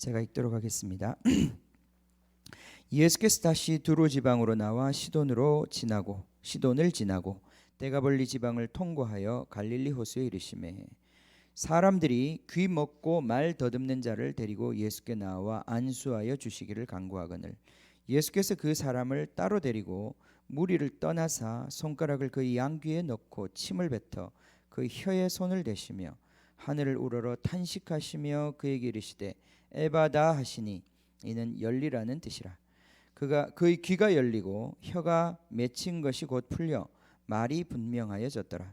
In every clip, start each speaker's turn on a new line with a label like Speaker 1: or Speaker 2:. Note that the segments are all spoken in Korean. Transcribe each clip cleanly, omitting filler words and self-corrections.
Speaker 1: 제가 읽도록 하겠습니다. 예수께서 다시 두로 지방으로 나와 시돈을 지나고 데가볼리 지방을 통과하여 갈릴리 호수에 이르시매 사람들이 귀 먹고 말 더듬는 자를 데리고 예수께 나와 안수하여 주시기를 간구하거늘 예수께서 그 사람을 따로 데리고 무리를 떠나사 손가락을 그의 양귀에 넣고 침을 뱉어 그 혀에 손을 대시며 하늘을 우러러 탄식하시며 그에게 이르시되 에바다 하시니 이는 열리라는 뜻이라. 그의 귀가 열리고 혀가 맺힌 것이 곧 풀려 말이 분명하여졌더라.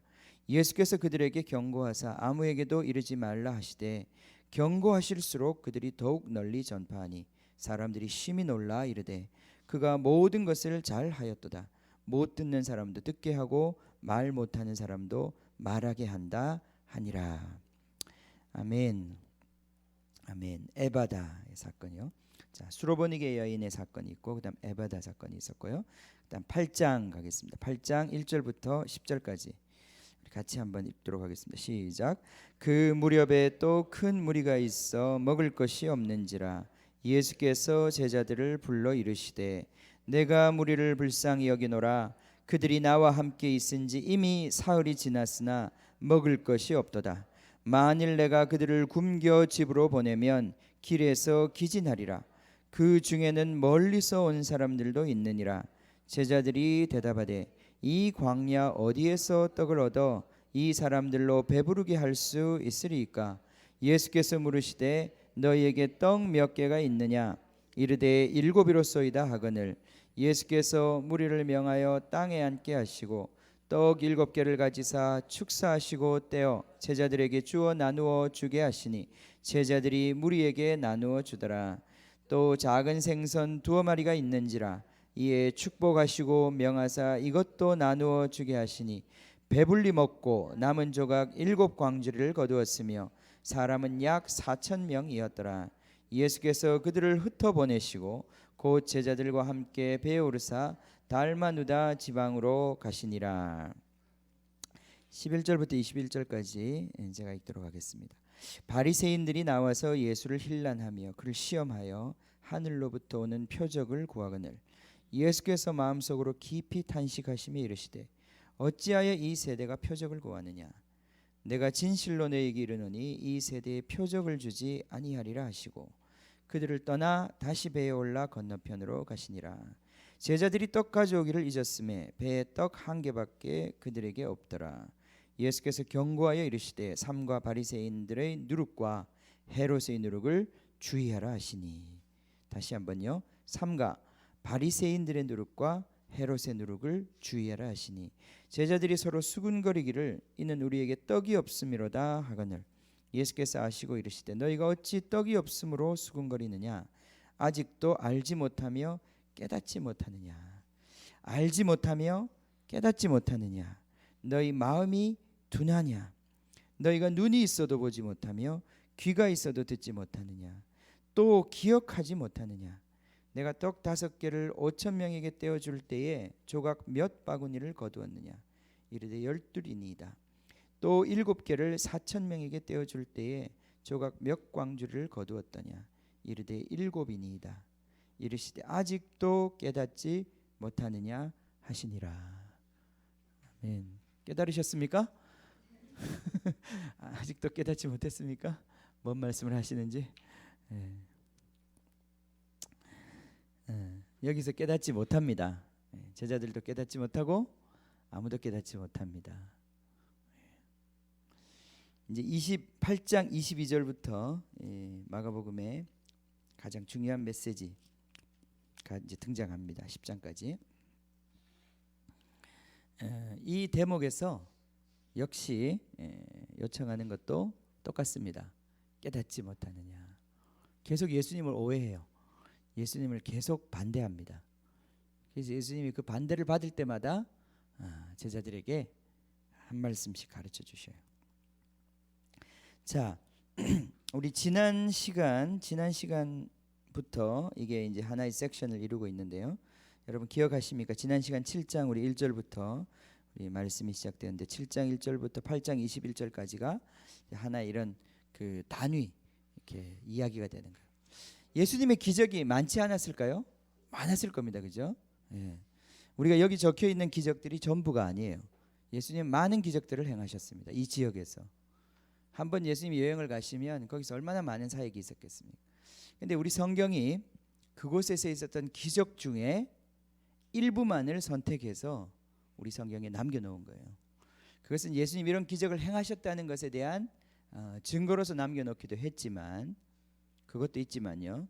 Speaker 1: 예수께서 그들에게 경고하사 아무에게도 이르지 말라 하시되 경고하실수록 그들이 더욱 널리 전파하니 사람들이 심히 놀라 이르되 그가 모든 것을 잘 하였도다. 못 듣는 사람도 듣게 하고 말 못하는 사람도 말하게 한다 하니라. 아멘. 아멘. 에바다의 사건이요. 자, 수로보니게 여인의 사건이 있고 그다음 에바다 사건이 있었고요. 그다음 8장 가겠습니다. 8장 1절부터 10절까지 같이 한번 읽도록 하겠습니다. 시작. 그 무렵에 또 큰 무리가 있어 먹을 것이 없는지라 예수께서 제자들을 불러 이르시되 내가 무리를 불쌍히 여기노라. 그들이 나와 함께 있은지 이미 사흘이 지났으나 먹을 것이 없도다. 만일 내가 그들을 굶겨 집으로 보내면 길에서 기진하리라. 그 중에는 멀리서 온 사람들도 있느니라. 제자들이 대답하되 이 광야 어디에서 떡을 얻어 이 사람들로 배부르게 할 수 있으리이까? 예수께서 물으시되 너희에게 떡 몇 개가 있느냐? 이르되 7이로소이다 하거늘 예수께서 무리를 명하여 땅에 앉게 하시고 떡 7개를 가지사 축사하시고 떼어 제자들에게 주어 나누어 주게 하시니 제자들이 무리에게 나누어 주더라. 또 작은 생선 2마리가 있는지라 이에 축복하시고 명하사 이것도 나누어 주게 하시니 배불리 먹고 남은 조각 7광주리를 거두었으며 사람은 약 4,000명이었더라. 예수께서 그들을 흩어 보내시고 곧 제자들과 함께 배에 오르사 달마누다 지방으로 가시니라. 11절부터 21절까지 제가 읽도록 하겠습니다. 바리새인들이 나와서 예수를 힐난하며 그를 시험하여 하늘로부터 오는 표적을 구하거늘 예수께서 마음속으로 깊이 탄식하시며 이르시되 어찌하여 이 세대가 표적을 구하느냐? 내가 진실로 너희에게 이르노니 이 세대에 표적을 주지 아니하리라 하시고 그들을 떠나 다시 배에 올라 건너편으로 가시니라. 제자들이 떡 가져오기를 잊었음에 배에 떡 1개밖에 그들에게 없더라. 예수께서 경고하여 이르시되 삼가 바리새인들의 누룩과 헤롯의 누룩을 주의하라 하시니. 다시 한번요. 삼가 바리새인들의 누룩과 헤롯의 누룩을 주의하라 하시니 제자들이 서로 수군거리기를 이는 우리에게 떡이 없음이로다 하거늘 예수께서 아시고 이르시되 너희가 어찌 떡이 없음으로 수군거리느냐? 아직도 알지 못하며 깨닫지 못하느냐? 알지 못하며 깨닫지 못하느냐? 너희 마음이 둔하냐? 너희가 눈이 있어도 보지 못하며 귀가 있어도 듣지 못하느냐? 또 기억하지 못하느냐? 내가 떡 5개를 5,000명에게 떼어줄 때에 조각 몇 바구니를 거두었느냐? 이르되 12이니이다. 또 7개를 4,000명에게 떼어줄 때에 조각 몇 광주를 거두었더냐? 이르되 7이니이다. 이르시되 아직도 깨닫지 못하느냐 하시니라. 아멘. 깨달으셨습니까? 아직도 깨닫지 못했습니까? 뭔 말씀을 하시는지. 여기서 깨닫지 못합니다. 제자들도 깨닫지 못하고 아무도 깨닫지 못합니다. 이제 28장 22절부터 마가복음의 가장 중요한 메시지가 이제 등장합니다. 10장까지. 이 대목에서 역시 요청하는 것도 똑같습니다. 깨닫지 못하느냐. 계속 예수님을 오해해요. 예수님을 계속 반대합니다. 그래서 예수님이 그 반대를 받을 때마다 제자들에게 한 말씀씩 가르쳐 주셔요. 자, 우리 지난 시간부터 이게 이제 하나의 섹션을 이루고 있는데요. 여러분 기억하십니까? 지난 시간 7장 우리 1절부터 우리 말씀이 시작되는데 7장 1절부터 8장 21절까지가 하나의 이런 그 단위 이렇게 이야기가 되는 거예요. 예수님의 기적이 많지 않았을까요? 많았을 겁니다. 그죠? 예. 우리가 여기 적혀 있는 기적들이 전부가 아니에요. 예수님 많은 기적들을 행하셨습니다. 이 지역에서. 한번 예수님이 여행을 가시면 거기서 얼마나 많은 사역이 있었겠습니까? 근데 우리 성경이 그곳에서 있었던 기적 중에 일부만을 선택해서 우리 성경에 남겨놓은 거예요. 그것은 예수님 이런 기적을 행하셨다는 것에 대한 증거로서 남겨놓기도 했지만, 그것도 있지만요.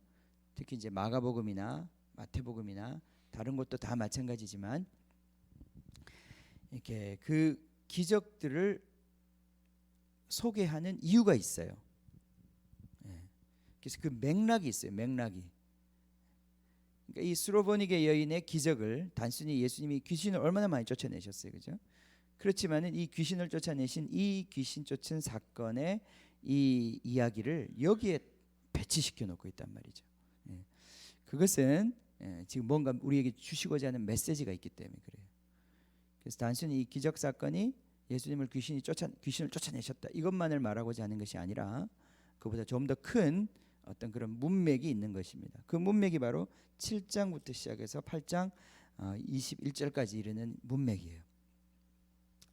Speaker 1: 특히 이제 마가복음이나 마태복음이나 다른 것도 다 마찬가지지만 이렇게 그 기적들을 소개하는 이유가 있어요. 그래서 그 맥락이 있어요. 맥락이. 그러니까 이 수로보니게 여인의 기적을 단순히 예수님이 귀신을 얼마나 많이 쫓아내셨어요, 그죠? 그렇지만은 이 귀신을 쫓아내신 이 귀신 쫓은 사건의 이 이야기를 여기에 배치시켜 놓고 있단 말이죠. 그것은 지금 뭔가 우리에게 주시고자 하는 메시지가 있기 때문에 그래요. 그래서 단순히 이 기적 사건이 예수님을 귀신을 쫓아내셨다 이것만을 말하고자 하는 것이 아니라 그보다 좀 더 큰 어떤 그런 문맥이 있는 것입니다. 그 문맥이 바로 7장부터 시작해서 8장 21절까지 이르는 문맥이에요.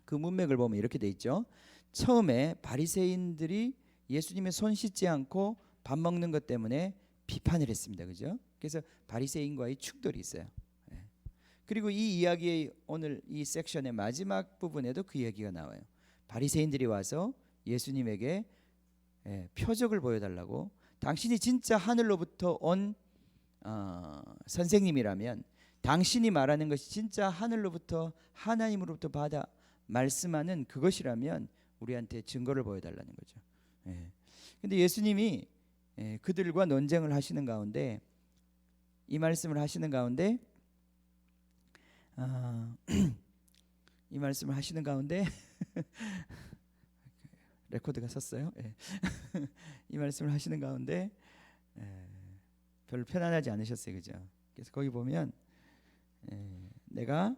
Speaker 1: 그 문맥을 보면 이렇게 돼 있죠. 처음에 바리새인들이 예수님의 손 씻지 않고 밥 먹는 것 때문에 비판을 했습니다. 그죠? 그래서 바리새인과의 충돌이 있어요. 그리고 이 이야기의 오늘 이 섹션의 마지막 부분에도 그 얘기가 나와요. 바리새인들이 와서 예수님에게 표적을 보여달라고, 당신이 진짜 하늘로부터 온 선생님이라면, 당신이 말하는 것이 진짜 하늘로부터 하나님으로부터 받아 말씀하는 그것이라면 우리한테 증거를 보여달라는 거죠. 근데 예수님이 그들과 논쟁을 하시는 가운데, 이 말씀을 하시는 가운데 이 말씀을 하시는 가운데 레코드가 섰어요. 이 말씀을 하시는 가운데 별로 편안하지 않으셨어요, 그죠? 그래서 거기 보면 내가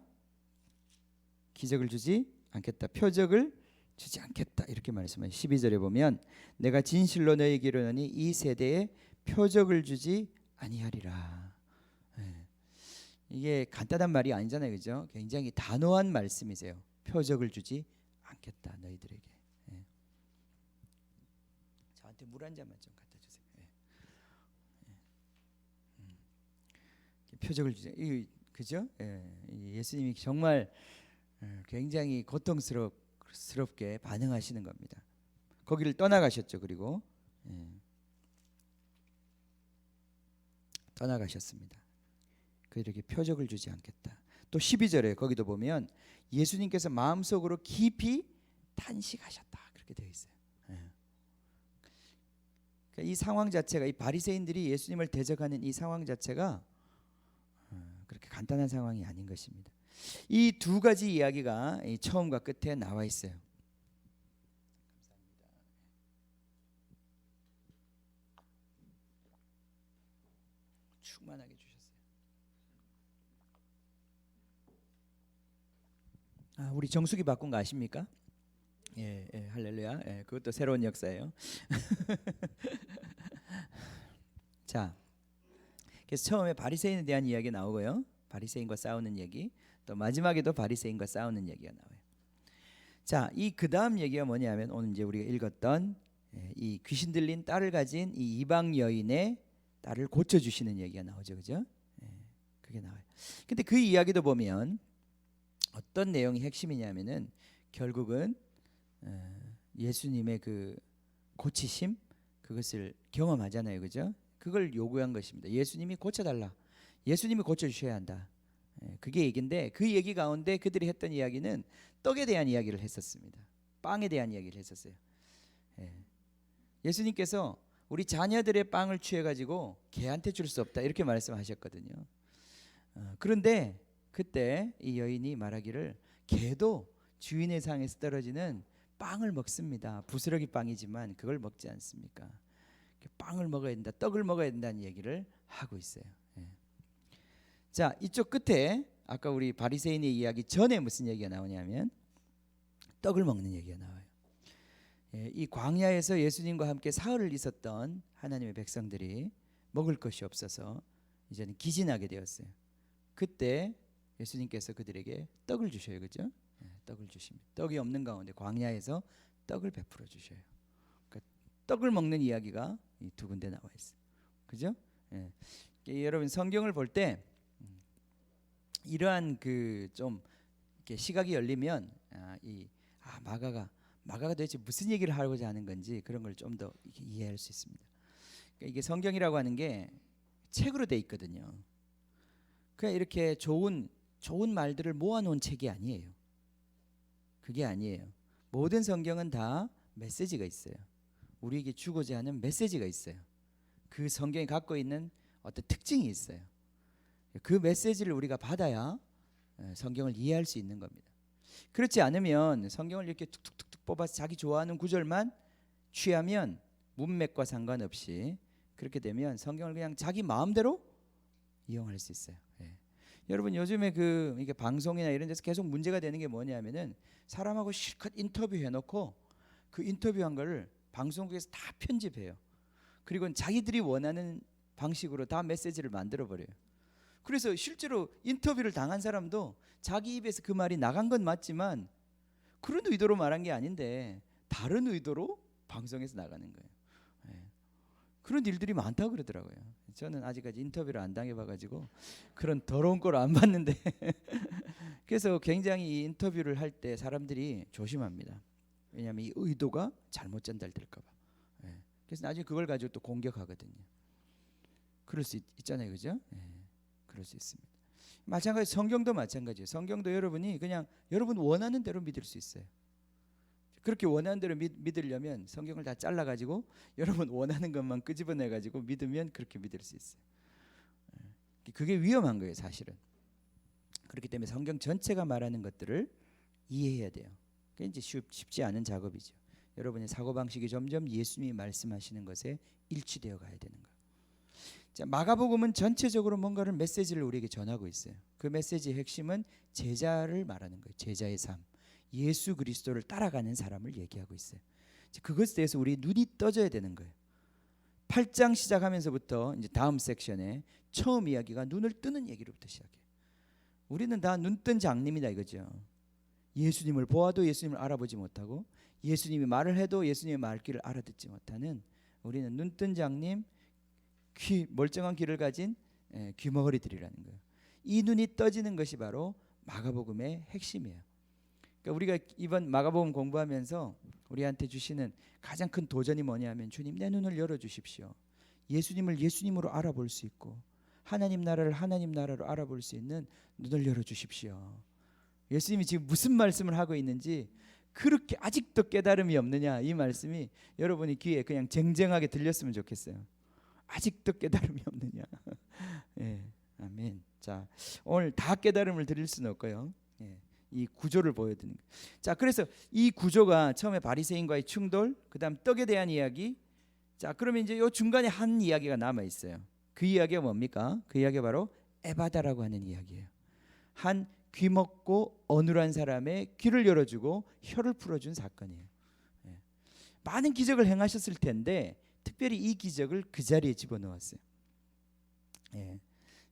Speaker 1: 기적을 주지 않겠다, 표적을 주지 않겠다 이렇게 말씀해요. 12절에 보면 내가 진실로 너희에게 이르노니 이 세대에 표적을 주지 아니하리라. 이게 간단한 말이 아니잖아요, 그죠? 굉장히 단호한 말씀이세요. 표적을 주지 않겠다 너희들에게. 저한테 물 한 잔만 좀 갖다 주세요. 표적을 주지, 그죠? 예수님이 정말 굉장히 고통스럽게 반응하시는 겁니다. 거기를 떠나가셨죠. 그리고 떠나가셨습니다. 그들에게 표적을 주지 않겠다. 또 12절에 거기도 보면 예수님께서 마음속으로 깊이 탄식하셨다 그렇게 되어 있어요. 그러니까 이 상황 자체가, 이 바리새인들이 예수님을 대적하는 이 상황 자체가 그렇게 간단한 상황이 아닌 것입니다. 이 두 가지 이야기가 이 처음과 끝에 나와 있어요. 충만하게 주셨어요. 우리 정수기 바꾼 거 아십니까? 할렐루야. 그것도 새로운 역사예요. 자, 그래서 처음에 바리새인에 대한 이야기 나오고요. 바리새인과 싸우는 얘기. 또 마지막에도 바리새인과 싸우는 얘기가 나와요. 자, 이 그다음 얘기가 뭐냐면 오늘 이제 우리가 읽었던 이 귀신 들린 딸을 가진 이 이방 여인의 딸을 고쳐 주시는 얘기가 나오죠. 그죠? 그게 나와요. 근데 그 이야기도 보면 어떤 내용이 핵심이냐면은 결국은 예수님의 그 고치심 그것을 경험하잖아요. 그죠? 그걸 요구한 것입니다. 예수님이 고쳐달라. 예수님이 고쳐주셔야 한다. 그게 얘기인데, 그 얘기 가운데 그들이 했던 이야기는 떡에 대한 이야기를 했었습니다. 빵에 대한 이야기를 했었어요. 예수님께서 우리 자녀들의 빵을 취해가지고 개한테 줄 수 없다 이렇게 말씀하셨거든요. 그런데 그때 이 여인이 말하기를 개도 주인의 상에서 떨어지는 빵을 먹습니다. 부스러기 빵이지만 그걸 먹지 않습니까? 빵을 먹어야 된다, 떡을 먹어야 된다는 얘기를 하고 있어요. 자, 이쪽 끝에 아까 우리 바리새인의 이야기 전에 무슨 얘기가 나오냐면 떡을 먹는 얘기가 나와요. 이 광야에서 예수님과 함께 사흘을 있었던 하나님의 백성들이 먹을 것이 없어서 이제는 기진하게 되었어요. 그때 예수님께서 그들에게 떡을 주셔요. 그죠? 떡을 주십니다. 떡이 없는 가운데 광야에서 떡을 베풀어 주셔요. 그러니까 떡을 먹는 이야기가 이 두 군데 나와 있어요. 그죠? 여러분 성경을 볼 때 이러한 그 좀 이렇게 시각이 열리면 마가가 도대체 무슨 얘기를 하고자 하는 건지 그런 걸 좀 더 이해할 수 있습니다. 그러니까 이게 성경이라고 하는 게 책으로 돼 있거든요. 그냥 이렇게 좋은 말들을 모아놓은 책이 아니에요. 그게 아니에요. 모든 성경은 다 메시지가 있어요. 우리에게 주고자 하는 메시지가 있어요. 그 성경이 갖고 있는 어떤 특징이 있어요. 그 메시지를 우리가 받아야 성경을 이해할 수 있는 겁니다. 그렇지 않으면 성경을 이렇게 툭툭툭 뽑아서 자기 좋아하는 구절만 취하면 문맥과 상관없이 그렇게 되면 성경을 그냥 자기 마음대로 이용할 수 있어요. 여러분 요즘에 이게 방송이나 이런 데서 계속 문제가 되는 게 뭐냐면은 사람하고 실컷 인터뷰해놓고 그 인터뷰한 거를 방송국에서 다 편집해요. 그리고 자기들이 원하는 방식으로 다 메시지를 만들어 버려요. 그래서 실제로 인터뷰를 당한 사람도 자기 입에서 그 말이 나간 건 맞지만 그런 의도로 말한 게 아닌데 다른 의도로 방송에서 나가는 거예요. 그런 일들이 많다고 그러더라고요. 저는 아직까지 인터뷰를 안 당해봐가지고 그런 더러운 걸 안 봤는데 그래서 굉장히 이 인터뷰를 할 때 사람들이 조심합니다. 왜냐하면 이 의도가 잘못 전달될까 봐. 그래서 나중에 그걸 가지고 또 공격하거든요. 그럴 수 있잖아요. 그죠? 그럴 수 있습니다. 마찬가지 성경도 마찬가지예요. 성경도 여러분이 그냥 여러분 원하는 대로 믿을 수 있어요. 그렇게 원하는 대로 믿으려면 성경을 다 잘라가지고 여러분 원하는 것만 끄집어내가지고 믿으면 그렇게 믿을 수 있어요. 그게 위험한 거예요. 사실은. 그렇기 때문에 성경 전체가 말하는 것들을 이해해야 돼요. 그게 이제 쉽지 않은 작업이죠. 여러분의 사고방식이 점점 예수님이 말씀하시는 것에 일치되어 가야 되는 거예요. 자, 마가복음은 전체적으로 뭔가를 메시지를 우리에게 전하고 있어요. 그 메시지의 핵심은 제자를 말하는 거예요. 제자의 삶. 예수 그리스도를 따라가는 사람을 얘기하고 있어요. 그것에 대해서 우리 눈이 떠져야 되는 거예요. 8장 시작하면서부터 이제 다음 섹션에 처음 이야기가 눈을 뜨는 얘기로부터 시작해요. 우리는 다 눈뜬 장님이다 이거죠. 예수님을 보아도 예수님을 알아보지 못하고 예수님이 말을 해도 예수님의 말귀를 알아듣지 못하는 우리는 눈뜬 장님, 멀쩡한 귀를 가진 귀머거리들이라는 거예요. 이 눈이 떠지는 것이 바로 마가복음의 핵심이에요. 그러니까 우리가 이번 마가복음 공부하면서 우리한테 주시는 가장 큰 도전이 뭐냐면 주님 내 눈을 열어주십시오. 예수님을 예수님으로 알아볼 수 있고 하나님 나라를 하나님 나라로 알아볼 수 있는 눈을 열어주십시오. 예수님이 지금 무슨 말씀을 하고 있는지 그렇게 아직도 깨달음이 없느냐 이 말씀이 여러분이 귀에 그냥 쟁쟁하게 들렸으면 좋겠어요. 아직도 깨달음이 없느냐. 아멘. 자, 오늘 다 깨달음을 드릴 수는 없고요. 이 구조를 보여드리는 거예요. 자, 그래서 이 구조가 처음에 바리새인과의 충돌, 그다음 떡에 대한 이야기. 자, 그러면 이제 요 중간에 한 이야기가 남아 있어요. 그 이야기가 뭡니까? 그 이야기가 바로 에바다라고 하는 이야기예요. 한 귀먹고 어눌한 사람의 귀를 열어주고 혀를 풀어준 사건이에요. 많은 기적을 행하셨을 텐데 특별히 이 기적을 그 자리에 집어넣었어요.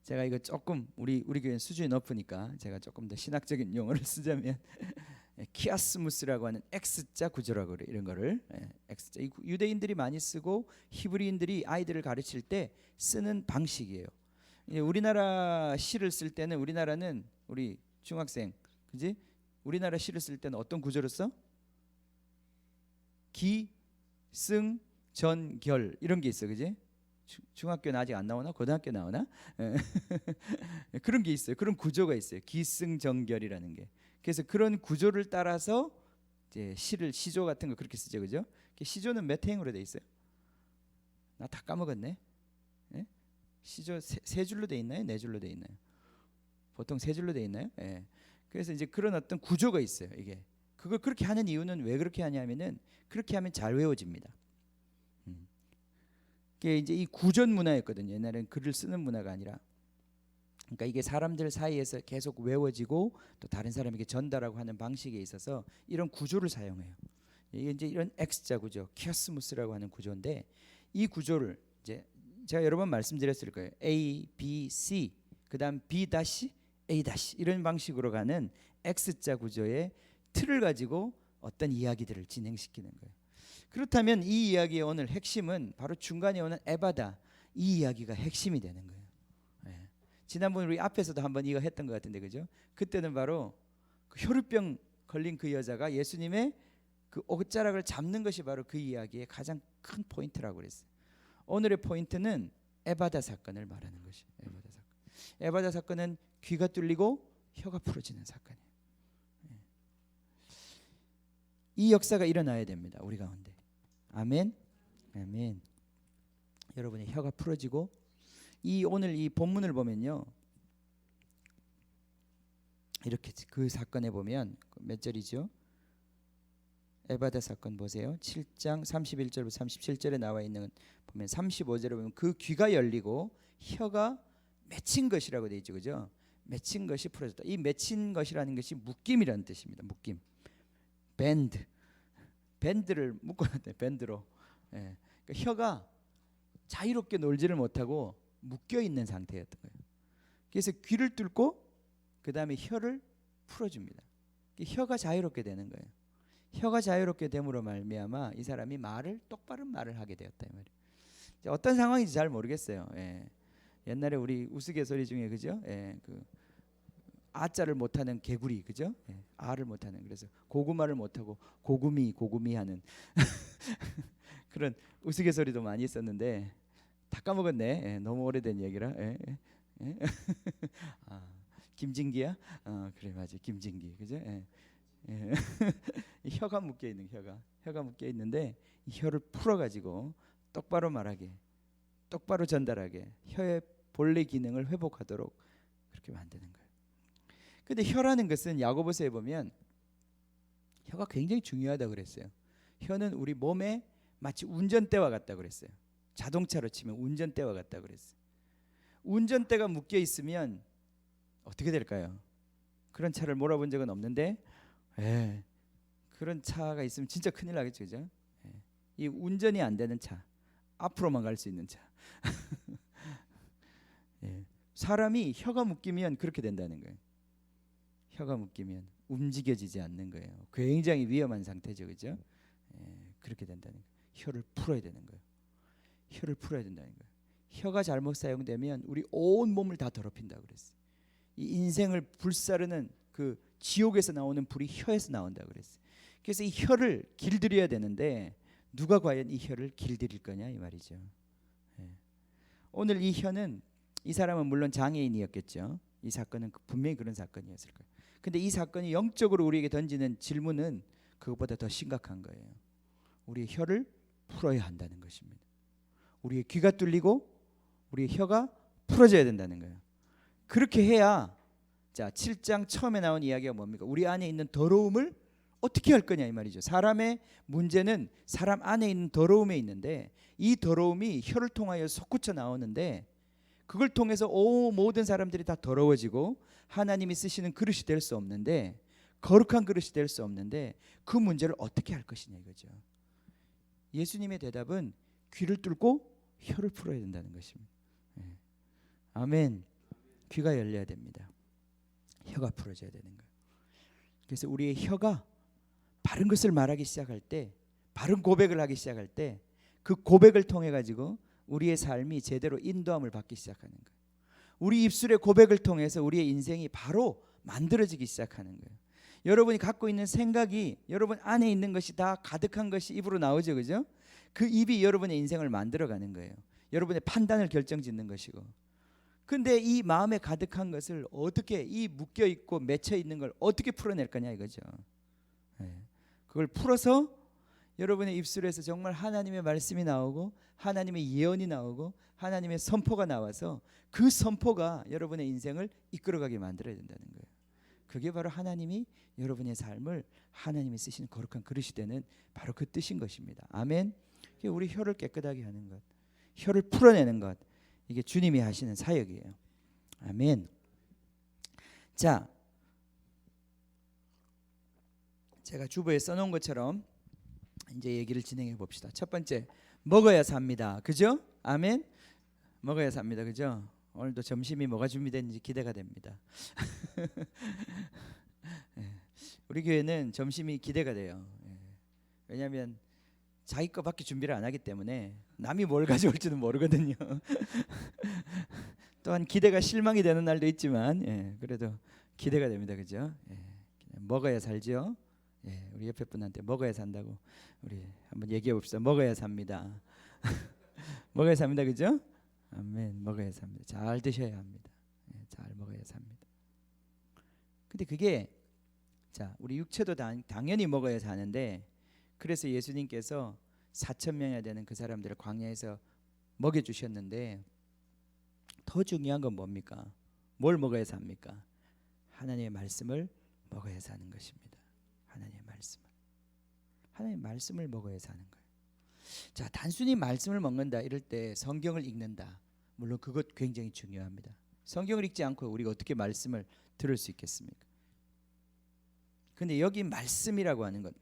Speaker 1: 제가 이거 조금 우리 교회 수준이 높으니까 제가 조금 더 신학적인 용어를 쓰자면 키아스무스라고 하는 X자 구조라고 그래요. 이런 거를 X자. 유대인들이 많이 쓰고 히브리인들이 아이들을 가르칠 때 쓰는 방식이에요. 우리나라 시를 쓸 때는 우리나라는 우리 중학생, 그지? 우리나라 시를 쓸 때는 어떤 구조로 써? 기, 승, 전, 결 이런 게 있어, 그지? 중학교는 아직 안 나오나? 고등학교 나오나? 그런 게 있어요. 그런 구조가 있어요. 기승전결이라는 게. 그래서 그런 구조를 따라서 이제 시조 같은 거 그렇게 쓰죠, 그죠? 시조는 몇 행으로 돼 있어요? 나 다 까먹었네. 시조 세 줄로 돼 있나요? 네 줄로 돼 있나요? 보통 세 줄로 돼 있나요? 그래서 이제 그런 어떤 구조가 있어요. 이게 그걸 그렇게 하는 이유는 왜 그렇게 하냐면은 그렇게 하면 잘 외워집니다. 이게 이제 이 구전 문화였거든요. 옛날에는 글을 쓰는 문화가 아니라. 그러니까 이게 사람들 사이에서 계속 외워지고 또 다른 사람에게 전달하고 하는 방식에 있어서 이런 구조를 사용해요. 이게 이제 이런 X자 구조, 키아스무스라고 하는 구조인데 이 구조를 이제 제가 여러 번 말씀드렸을 거예요. A, B, C 그다음 B 다시 A 다시 이런 방식으로 가는 X자 구조의 틀을 가지고 어떤 이야기들을 진행시키는 거예요. 그렇다면 이 이야기의 오늘 핵심은 바로 중간에 오는 에바다, 이 이야기가 핵심이 되는 거예요. 예. 지난번 우리 앞에서도 한번 이거 했던 것 같은데, 그죠? 그때는 바로 그 혈루병 걸린 그 여자가 예수님의 그 옷자락을 잡는 것이 바로 그 이야기의 가장 큰 포인트라고 그랬어요. 오늘의 포인트는 에바다 사건을 말하는 것이에요. 에바다 사건. 에바다 사건은 귀가 뚫리고 혀가 풀어지는 사건이에요. 이 역사가 일어나야 됩니다. 우리 가운데. 아멘. 아멘. 여러분의 혀가 풀어지고, 이 오늘 이 본문을 보면요, 이렇게 그 사건에 보면 몇 절이죠? 에바다 사건 보세요. 7장 31절부터 37절에 나와 있는 보면 35절에 보면 그 귀가 열리고 혀가 맺힌 것이라고 되어 있죠, 그죠? 맺힌 것이 풀어졌다. 이 맺힌 것이라는 것이 묶임이라는 뜻입니다. 묶임. 밴드를 묶어놨대. 밴드로. 예. 그러니까 혀가 자유롭게 놀지를 못하고 묶여 있는 상태였던 거예요. 그래서 귀를 뚫고 그 다음에 혀를 풀어줍니다. 혀가 자유롭게 되는 거예요. 혀가 자유롭게 됨으로 말미암아 이 사람이 똑바른 말을 하게 되었다 이 말이에요. 어떤 상황인지 잘 모르겠어요. 예. 옛날에 우리 우스갯소리 중에, 그죠? 예. 그 아자를 못하는 개구리, 그죠? 예. 아를 못하는, 그래서 고구마를 못하고 고구미 하는 그런 우스갯소리도 많이 있었는데 다 까먹었네. 예. 너무 오래된 얘기라. 예. 예. 김진기야? 그래, 맞아, 김진기, 그죠? 예. 예. 혀가 묶여 있는, 혀가 묶여 있는데 이 혀를 풀어가지고 똑바로 말하게, 똑바로 전달하게, 혀의 본래 기능을 회복하도록 그렇게 만드는 거예요. 근데 혀라는 것은 야고보서에 보면 혀가 굉장히 중요하다고 그랬어요. 혀는 우리 몸에 마치 운전대와 같다고 그랬어요. 자동차로 치면 운전대와 같다고 그랬어요. 운전대가 묶여 있으면 어떻게 될까요? 그런 차를 몰아본 적은 없는데, 예, 그런 차가 있으면 진짜 큰일 나겠죠, 그죠? 예, 이 운전이 안 되는 차, 앞으로만 갈 수 있는 차. 예, 사람이 혀가 묶이면 그렇게 된다는 거예요. 혀가 묶이면 움직여지지 않는 거예요. 굉장히 위험한 상태죠, 그죠? 예, 그렇게 된다는 거예요. 혀를 풀어야 되는 거예요. 혀를 풀어야 된다는 거예요. 혀가 잘못 사용되면 우리 온 몸을 다 더럽힌다고 그랬어요. 이 인생을 불사르는 그 지옥에서 나오는 불이 혀에서 나온다고 그랬어요. 그래서 이 혀를 길들여야 되는데 누가 과연 이 혀를 길들일 거냐 이 말이죠. 예. 오늘 이 혀는, 이 사람은 물론 장애인이었겠죠. 이 사건은 분명히 그런 사건이었을 거예요. 근데 이 사건이 영적으로 우리에게 던지는 질문은 그것보다 더 심각한 거예요. 우리의 혀를 풀어야 한다는 것입니다. 우리의 귀가 뚫리고 우리의 혀가 풀어져야 된다는 거예요. 그렇게 해야, 자, 7장 처음에 나온 이야기가 뭡니까? 우리 안에 있는 더러움을 어떻게 할 거냐 이 말이죠. 사람의 문제는 사람 안에 있는 더러움에 있는데 이 더러움이 혀를 통하여 솟구쳐 나오는데 그걸 통해서 모든 사람들이 다 더러워지고 하나님이 쓰시는 그릇이 될 수 없는데, 거룩한 그릇이 될 수 없는데 그 문제를 어떻게 할 것이냐 이거죠. 예수님의 대답은 귀를 뚫고 혀를 풀어야 된다는 것입니다. 예. 아멘. 귀가 열려야 됩니다. 혀가 풀어져야 되는 거예요. 그래서 우리의 혀가 바른 것을 말하기 시작할 때, 바른 고백을 하기 시작할 때 그 고백을 통해 가지고 우리의 삶이 제대로 인도함을 받기 시작하는 거예요. 우리 입술의 고백을 통해서 우리의 인생이 바로 만들어지기 시작하는 거예요. 여러분이 갖고 있는 생각이, 여러분 안에 있는 것이 다 가득한 것이 입으로 나오죠, 그죠? 그 입이 여러분의 인생을 만들어가는 거예요. 여러분의 판단을 결정짓는 것이고. 근데 이 마음에 가득한 것을 어떻게, 이 묶여 있고 맺혀 있는 걸 어떻게 풀어낼 거냐 이거죠. 네. 그걸 풀어서 여러분의 입술에서 정말 하나님의 말씀이 나오고 하나님의 예언이 나오고 하나님의 선포가 나와서 그 선포가 여러분의 인생을 이끌어가게 만들어야 된다는 거예요. 그게 바로 하나님이 여러분의 삶을, 하나님이 쓰시는 거룩한 그릇이 되는 바로 그 뜻인 것입니다. 아멘. 우리 혀를 깨끗하게 하는 것, 혀를 풀어내는 것, 이게 주님이 하시는 사역이에요. 아멘. 자, 제가 주보에 써놓은 것처럼 이제 얘기를 진행해 봅시다. 첫 번째, 먹어야 삽니다. 그죠? 아멘. 먹어야 삽니다. 그죠? 오늘도 점심이 뭐가 준비되는지 기대가 됩니다. 예. 우리 교회는 점심이 기대가 돼요. 예. 왜냐하면 자기 거밖에 준비를 안 하기 때문에 남이 뭘 가져올지는 모르거든요. 또한 기대가 실망이 되는 날도 있지만 그래도 기대가 됩니다. 그죠? 먹어야 살죠. 우리 옆에 분한테 먹어야 산다고 우리 한번 얘기해 봅시다. 먹어야 삽니다. 먹어야 삽니다. 그죠? 아멘. 먹어야 삽니다. 잘 드셔야 합니다. 잘 먹어야 삽니다. 근데 그게 자, 우리 육체도 당연히 먹어야 사는데 그래서 예수님께서 4,000명이나 되는 그 사람들을 광야에서 먹여주셨는데 더 중요한 건 뭡니까? 뭘 먹어야 삽니까? 하나님의 말씀을 먹어야 사는 것입니다. 하나님의 말씀을 먹어야 사는 거예요. 자, 단순히 말씀을 먹는다 이럴 때 성경을 읽는다. 물론 그것 굉장히 중요합니다. 성경을 읽지 않고 우리가 어떻게 말씀을 들을 수 있겠습니까? 근데 여기 말씀이라고 하는 것,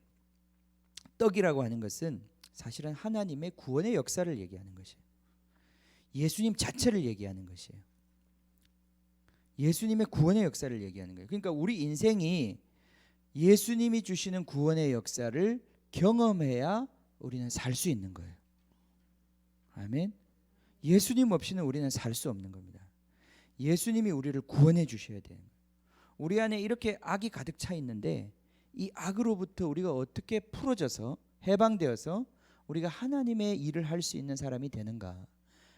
Speaker 1: 떡이라고 하는 것은 사실은 하나님의 구원의 역사를 얘기하는 것이에요. 예수님 자체를 얘기하는 것이에요. 예수님의 구원의 역사를 얘기하는 거예요. 그러니까 우리 인생이 예수님이 주시는 구원의 역사를 경험해야 우리는 살 수 있는 거예요. 아멘. 예수님 없이는 우리는 살 수 없는 겁니다. 예수님이 우리를 구원해 주셔야 돼요. 우리 안에 이렇게 악이 가득 차 있는데 이 악으로부터 우리가 어떻게 풀어져서 해방되어서 우리가 하나님의 일을 할 수 있는 사람이 되는가,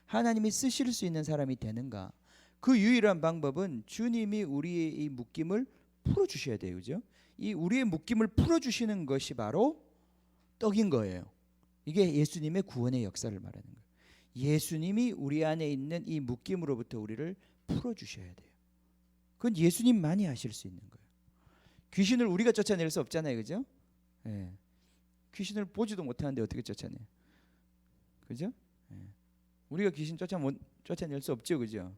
Speaker 1: 하나님이 쓰실 수 있는 사람이 되는가. 그 유일한 방법은 주님이 우리의 이 묶임을 풀어주셔야 돼요. 그죠? 이 우리의 묶임을 풀어주시는 것이 바로 떡인 거예요. 이게 예수님의 구원의 역사를 말하는 거예요. 예수님이 우리 안에 있는 이 묶임으로부터 우리를 풀어주셔야 돼요. 그건 예수님만이 하실 수 있는 거예요. 귀신을 우리가 쫓아낼 수 없잖아요. 그죠? 귀신을 보지도 못하는데 어떻게 쫓아내요? 그죠? 우리가 귀신 쫓아낼 수 없죠. 그죠?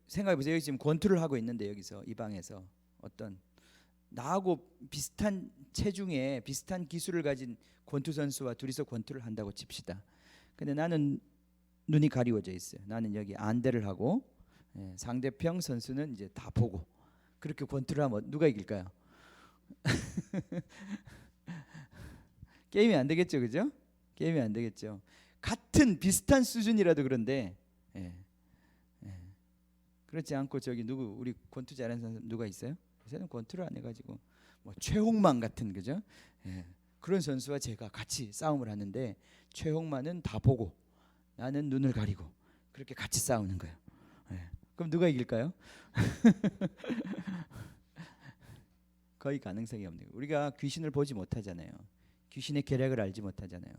Speaker 1: 생각해 보세요. 여기 지금 권투를 하고 있는데 여기서 이 방에서 어떤 나하고 비슷한 체중에 비슷한 기술을 가진 권투 선수와 둘이서 권투를 한다고 칩시다. 근데 나는 눈이 가리워져 있어요. 나는 여기 안대를 하고 상대편 선수는 이제 다 보고 그렇게 권투를 하면 누가 이길까요? 게임이 안 되겠죠. 그죠? 게임이 안 되겠죠. 같은 비슷한 수준이라도 그런데 그렇지 않고 저기 누구 우리 권투 잘하는 선수 누가 있어요? 요새는 권투를 안 해가지고 뭐 최홍만 같은 그죠? 그런 선수와 제가 같이 싸움을 하는데 최홍만은 다 보고 나는 눈을 가리고 그렇게 같이 싸우는 거예요. 그럼 누가 이길까요? 거의 가능성이 없는 거예요. 우리가 귀신을 보지 못하잖아요. 귀신의 계략을 알지 못하잖아요.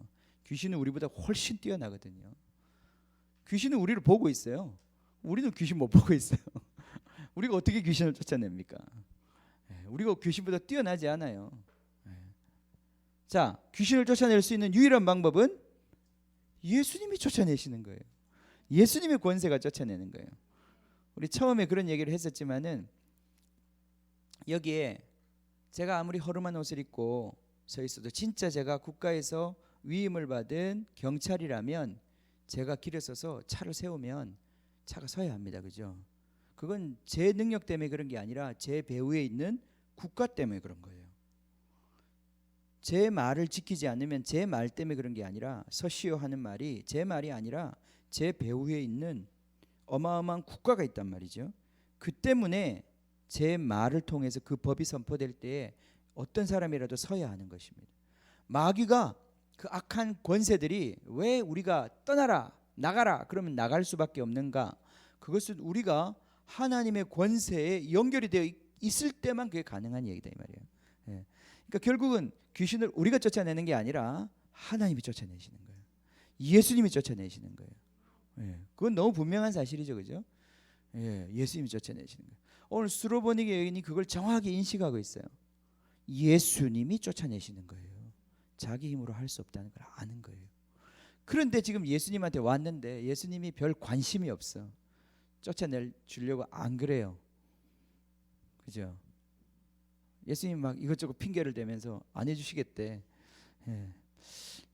Speaker 1: 귀신은 우리보다 훨씬 뛰어나거든요. 귀신은 우리를 보고 있어요. 우리는 귀신 못 보고 있어요. 우리가 어떻게 귀신을 쫓아냅니까? 우리가 귀신보다 뛰어나지 않아요. 자, 귀신을 쫓아낼 수 있는 유일한 방법은 예수님이 쫓아내시는 거예요. 예수님의 권세가 쫓아내는 거예요. 우리 처음에 그런 얘기를 했었지만은 여기에 제가 아무리 허름한 옷을 입고 서 있어도 진짜 제가 국가에서 위임을 받은 경찰이라면 제가 길에 서서 차를 세우면 차가 서야 합니다. 그죠? 그건 제 능력 때문에 그런 게 아니라 제 배후에 있는 국가 때문에 그런 거예요. 제 말을 지키지 않으면 제 말 때문에 그런 게 아니라 서시오 하는 말이 제 말이 아니라 제 배후에 있는 어마어마한 국가가 있단 말이죠. 그 때문에 제 말을 통해서 그 법이 선포될 때에 어떤 사람이라도 서야 하는 것입니다. 마귀가 그 악한 권세들이 왜 우리가 떠나라 나가라 그러면 나갈 수밖에 없는가? 그것은 우리가 하나님의 권세에 연결이 되어 있을 때만 그게 가능한 얘기다 이 말이에요. 그러니까 결국은 귀신을 우리가 쫓아내는 게 아니라 하나님이 쫓아내시는 거예요. 예수님이 쫓아내시는 거예요. 그건 너무 분명한 사실이죠, 그죠? 예수님이 쫓아내시는 거예요. 오늘 수로보니게 여인이 그걸 정확하게 인식하고 있어요. 예수님이 쫓아내시는 거예요. 자기 힘으로 할 수 없다는 걸 아는 거예요. 그런데 지금 예수님한테 왔는데 예수님이 별 관심이 없어. 쫓아내 주려고 안 그래요. 그죠? 예수님 막 이것저것 핑계를 대면서 안 해주시겠대.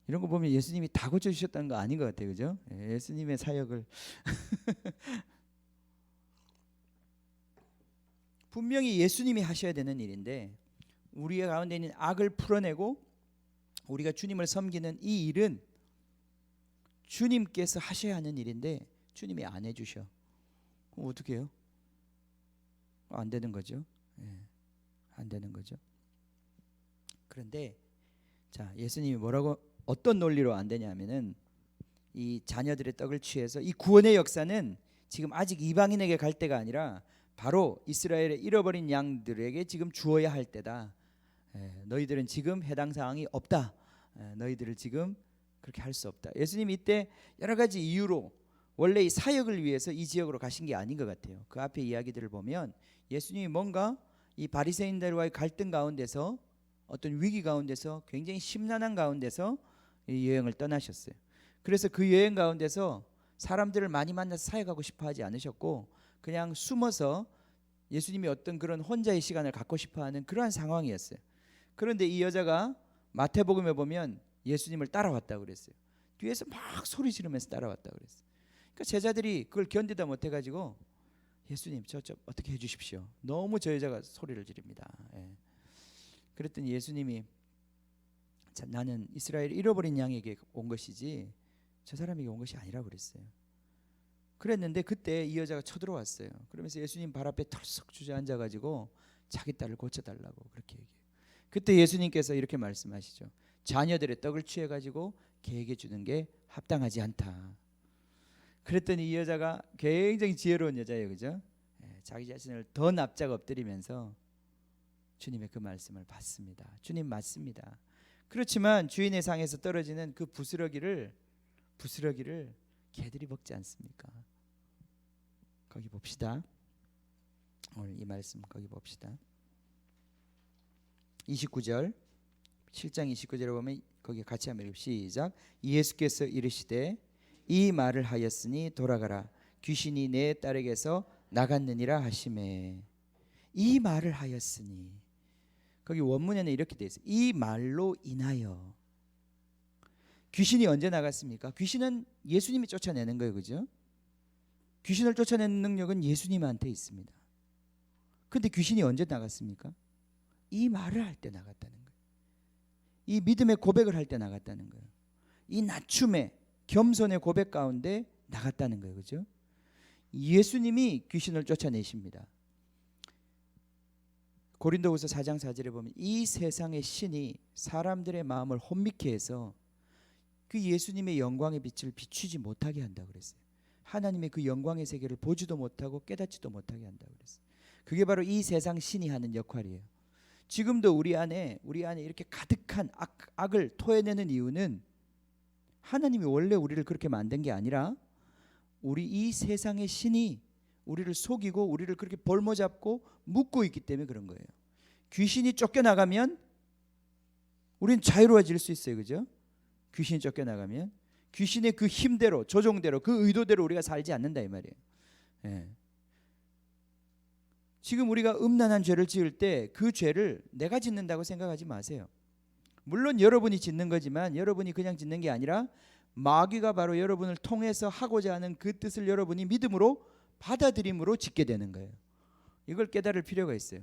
Speaker 1: 이런 거 보면 예수님이 다 고쳐주셨다는 거 아닌 것 같아요. 그죠? 예수님의 사역을 분명히 예수님이 하셔야 되는 일인데 우리 가운데 있는 악을 풀어내고 우리가 주님을 섬기는 이 일은 주님께서 하셔야 하는 일인데 주님이 안 해주셔. 그럼 어떻게 해요? 안 되는 거죠. 안 되는 거죠. 그런데 자, 예수님이 뭐라고 어떤 논리로 안 되냐면은 이 자녀들의 떡을 취해서 이 구원의 역사는 지금 아직 이방인에게 갈 때가 아니라 바로 이스라엘의 잃어버린 양들에게 지금 주어야 할 때다. 너희들은 지금 해당 사항이 없다. 너희들을 지금 그렇게 할 수 없다. 예수님이 이때 여러 가지 이유로 원래 이 사역을 위해서 이 지역으로 가신 게 아닌 것 같아요. 그 앞에 이야기들을 보면 예수님이 뭔가 이 바리새인들과의 갈등 가운데서 어떤 위기 가운데서 굉장히 심란한 가운데서 이 여행을 떠나셨어요. 그래서 그 여행 가운데서 사람들을 많이 만나서 사역하고 싶어 하지 않으셨고 그냥 숨어서 예수님이 어떤 그런 혼자의 시간을 갖고 싶어 하는 그러한 상황이었어요. 그런데 이 여자가 마태복음에 보면 예수님을 따라왔다고 그랬어요. 뒤에서 막 소리 지르면서 따라왔다고 그랬어요. 그러니까 제자들이 그걸 견디다 못해 가지고 예수님 저 어떻게 해 주십시오. 너무 저 여자가 소리를 지릅니다. 그랬더니 예수님이 자, 나는 이스라엘 잃어버린 양에게 온 것이지 저 사람에게 온 것이 아니라고 그랬어요. 그랬는데 그때 이 여자가 쳐들어왔어요. 그러면서 예수님 발 앞에 털썩 주저앉아 가지고 자기 딸을 고쳐달라고 그렇게 얘기해요. 그때 예수님께서 이렇게 말씀하시죠. 자녀들의 떡을 취해 가지고 개에게 주는 게 합당하지 않다. 그랬더니 이 여자가 굉장히 지혜로운 여자예요. 그죠? 자기 자신을 더 납작 엎드리면서 주님의 그 말씀을 받습니다. 주님 맞습니다. 그렇지만 주인의 상에서 떨어지는 그 부스러기를 개들이 먹지 않습니까? 거기 봅시다. 오늘 이 말씀 거기 봅시다. 29절 7장 29절에 보면 거기 같이 한번 시작. 예수께서 이르시되 이 말을 하였으니 돌아가라 귀신이 내 딸에게서 나갔느니라 하시매. 이 말을 하였으니 거기 원문에는 이렇게 돼 있어요. 이 말로 인하여. 귀신이 언제 나갔습니까? 귀신은 예수님이 쫓아내는 거예요. 그죠? 귀신을 쫓아내는 능력은 예수님한테 있습니다. 근데 귀신이 언제 나갔습니까? 이 말을 할 때 나갔다는 거예요. 이 믿음의 고백을 할 때 나갔다는 거예요. 이 낮춤의 겸손의 고백 가운데 나갔다는 거예요. 그죠? 예수님이 귀신을 쫓아내십니다. 고린도후서 4장 4절에 보면 이 세상의 신이 사람들의 마음을 혼미케 해서 그 예수님의 영광의 빛을 비추지 못하게 한다고 그랬어요. 하나님의 그 영광의 세계를 보지도 못하고 깨닫지도 못하게 한다고 그랬어요. 그게 바로 이 세상 신이 하는 역할이에요. 지금도 우리 안에 이렇게 가득한 악을 토해내는 이유는 하나님이 원래 우리를 그렇게 만든 게 아니라 우리 이 세상의 신이 우리를 속이고 우리를 그렇게 볼모잡고 묶고 있기 때문에 그런 거예요. 귀신이 쫓겨나가면 우리는 자유로워질 수 있어요. 그죠? 귀신이 쫓겨나가면 귀신의 그 힘대로 조종대로 그 의도대로 우리가 살지 않는다 이 말이에요. 지금 우리가 음란한 죄를 지을 때 그 죄를 내가 짓는다고 생각하지 마세요. 물론 여러분이 짓는 거지만 여러분이 그냥 짓는 게 아니라 마귀가 바로 여러분을 통해서 하고자 하는 그 뜻을 여러분이 믿음으로 받아들임으로 짓게 되는 거예요. 이걸 깨달을 필요가 있어요.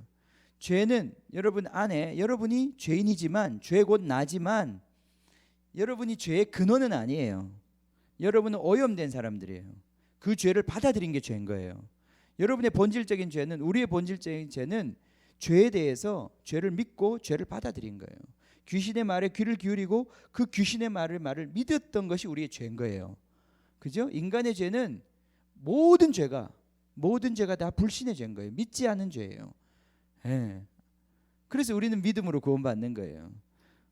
Speaker 1: 죄는 여러분 안에 여러분이 죄인이지만 죄 곧 나지만 여러분이 죄의 근원은 아니에요. 여러분은 오염된 사람들이에요. 그 죄를 받아들인 게 죄인 거예요. 여러분의 본질적인 죄는 우리의 본질적인 죄는 죄에 대해서 죄를 믿고 죄를 받아들인 거예요. 귀신의 말에 귀를 기울이고 그 귀신의 말을 믿었던 것이 우리의 죄인 거예요. 그죠? 인간의 죄는 모든 죄가 다 불신의 죄인 거예요. 믿지 않은 죄예요. 그래서 우리는 믿음으로 구원받는 거예요.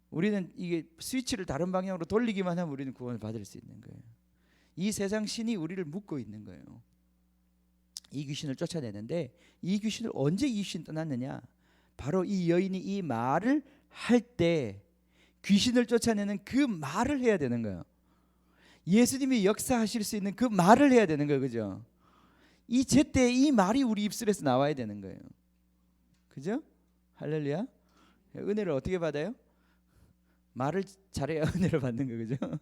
Speaker 1: 우리는 이게 스위치를 다른 방향으로 돌리기만 하면 우리는 구원을 받을 수 있는 거예요. 이 세상 신이 우리를 묶고 있는 거예요. 이 귀신을 쫓아내는데 이 귀신을 언제 이 귀신 떠났느냐? 바로 이 여인이 이 말을 할 때 귀신을 쫓아내는 그 말을 해야 되는 거예요. 예수님이 역사하실 수 있는 그 말을 해야 되는 거예요. 그죠? 이 제때 이 말이 우리 입술에서 나와야 되는 거예요. 그죠? 할렐루야. 은혜를 어떻게 받아요? 말을 잘해야 은혜를 받는 거죠.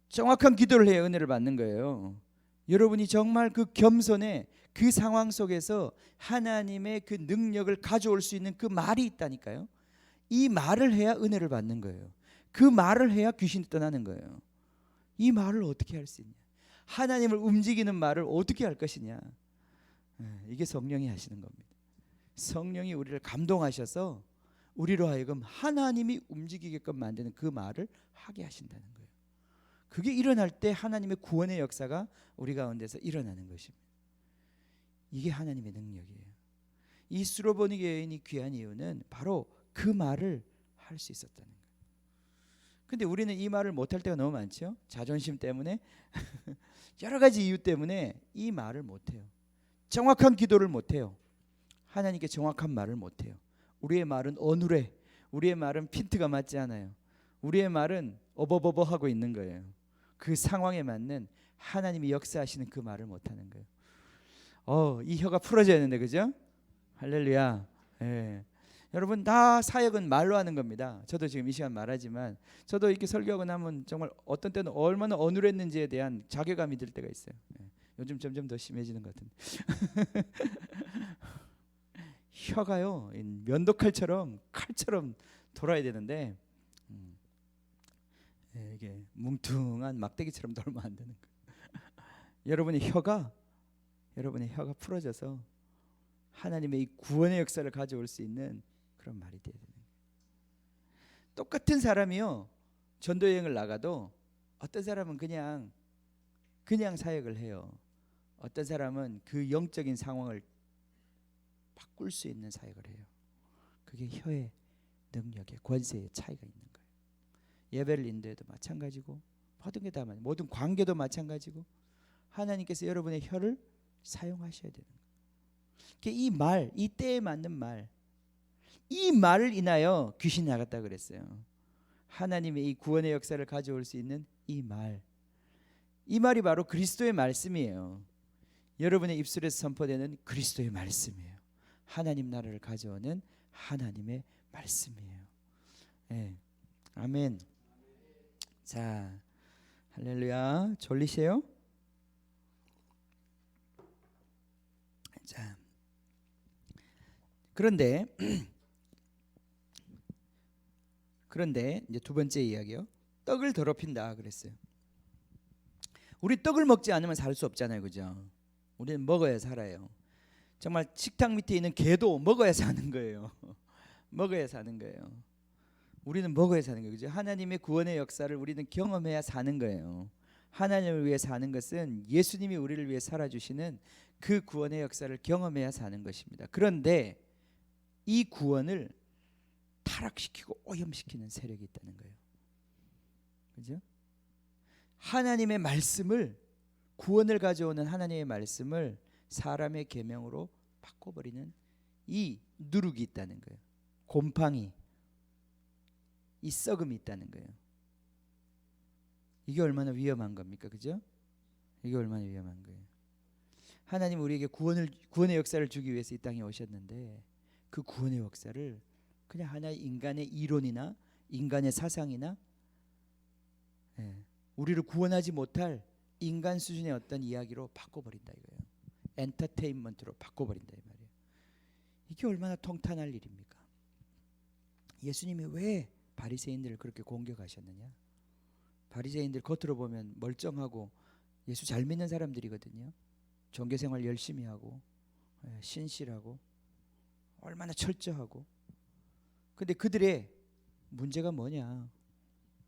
Speaker 1: 정확한 기도를 해야 은혜를 받는 거예요. 여러분이 정말 그 겸손에 그 상황 속에서 하나님의 그 능력을 가져올 수 있는 그 말이 있다니까요. 이 말을 해야 은혜를 받는 거예요. 그 말을 해야 귀신이 떠나는 거예요. 이 말을 어떻게 할 수 있냐? 하나님을 움직이는 말을 어떻게 할 것이냐? 이게 성령이 하시는 겁니다. 성령이 우리를 감동하셔서 우리로 하여금 하나님이 움직이게끔 만드는 그 말을 하게 하신다는 거예요. 그게 일어날 때 하나님의 구원의 역사가 우리 가운데서 일어나는 것입니다. 이게 하나님의 능력이에요. 이 수로보니 여인이 귀한 이유는 바로 그 말을 할 수 있었다는 거예요. 근데 우리는 이 말을 못할 때가 너무 많죠. 자존심 때문에 여러 가지 이유 때문에 이 말을 못해요. 정확한 기도를 못해요. 하나님께 정확한 말을 못해요. 우리의 말은 어눌해. 우리의 말은 핀트가 맞지 않아요. 우리의 말은 어버버버하고 있는 거예요. 그 상황에 맞는 하나님이 역사하시는 그 말을 못하는 거예요. 이 혀가 풀어져야 되는데, 그죠? 할렐루야. 예. 여러분, 다 사역은 말로 하는 겁니다. 저도 지금 이 시간 말하지만 저도 이렇게 설교하고 나면 정말 어떤 때는 얼마나 어눌했는지에 대한 자괴감이 들 때가 있어요. 예. 요즘 점점 더 심해지는 것 같은데 혀가요 면도칼처럼 칼처럼 돌아야 되는데 이게 뭉퉁한 막대기처럼 돌면 안 되는 거예요. 여러분의 혀가 풀어져서 하나님의 이 구원의 역사를 가져올 수 있는 그런 말이 돼야 되는 거예요. 똑같은 사람이요 전도 여행을 나가도 어떤 사람은 그냥 사역을 해요. 어떤 사람은 그 영적인 상황을 바꿀 수 있는 사역을 해요. 그게 혀의 능력의 권세의 차이가 있는 거예요. 예배를 인도해도 마찬가지고 모든 게 다 모든 관계도 마찬가지고 하나님께서 여러분의 혀를 사용하셔야 되는 거예요. 이 말, 이 때에 맞는 말, 이 말을 인하여 귀신이 나갔다 그랬어요. 하나님의 이 구원의 역사를 가져올 수 있는 이 말, 이 말이 바로 그리스도의 말씀이에요. 여러분의 입술에서 선포되는 그리스도의 말씀이에요. 하나님 나라를 가져오는 하나님의 말씀이에요. 네. 아멘. 자, 할렐루야. 졸리세요? 자, 그런데 이제 두 번째 이야기요. 떡을 더럽힌다 그랬어요. 우리 떡을 먹지 않으면 살 수 없잖아요, 그죠? 우리는 먹어야 살아요. 정말 식탁 밑에 있는 개도 먹어야 사는 거예요. 먹어야 사는 거예요. 우리는 먹어야 사는 거예요, 그죠? 하나님의 구원의 역사를 우리는 경험해야 사는 거예요. 하나님을 위해 사는 것은 예수님이 우리를 위해 살아주시는 그 구원의 역사를 경험해야 사는 것입니다. 그런데 이 구원을 타락시키고 오염시키는 세력이 있다는 거예요. 그죠? 하나님의 말씀을, 구원을 가져오는 하나님의 말씀을 사람의 계명으로 바꿔버리는 이 누룩이 있다는 거예요. 곰팡이, 이 썩음이 있다는 거예요. 이게 얼마나 위험한 겁니까, 그죠? 이게 얼마나 위험한 거예요. 하나님 우리에게 구원의 역사를 주기 위해서 이 땅에 오셨는데 그 구원의 역사를 그냥 하나의 인간의 이론이나 인간의 사상이나 우리를 구원하지 못할 인간 수준의 어떤 이야기로 바꿔버린다 이거예요. 엔터테인먼트로 바꿔버린다 이 말이에요. 이게 얼마나 통탄할 일입니까? 예수님이 왜 바리새인들을 그렇게 공격하셨느냐? 바리새인들 겉으로 보면 멀쩡하고 예수 잘 믿는 사람들이거든요. 종교생활 열심히 하고 신실하고 얼마나 철저하고. 근데 그들의 문제가 뭐냐?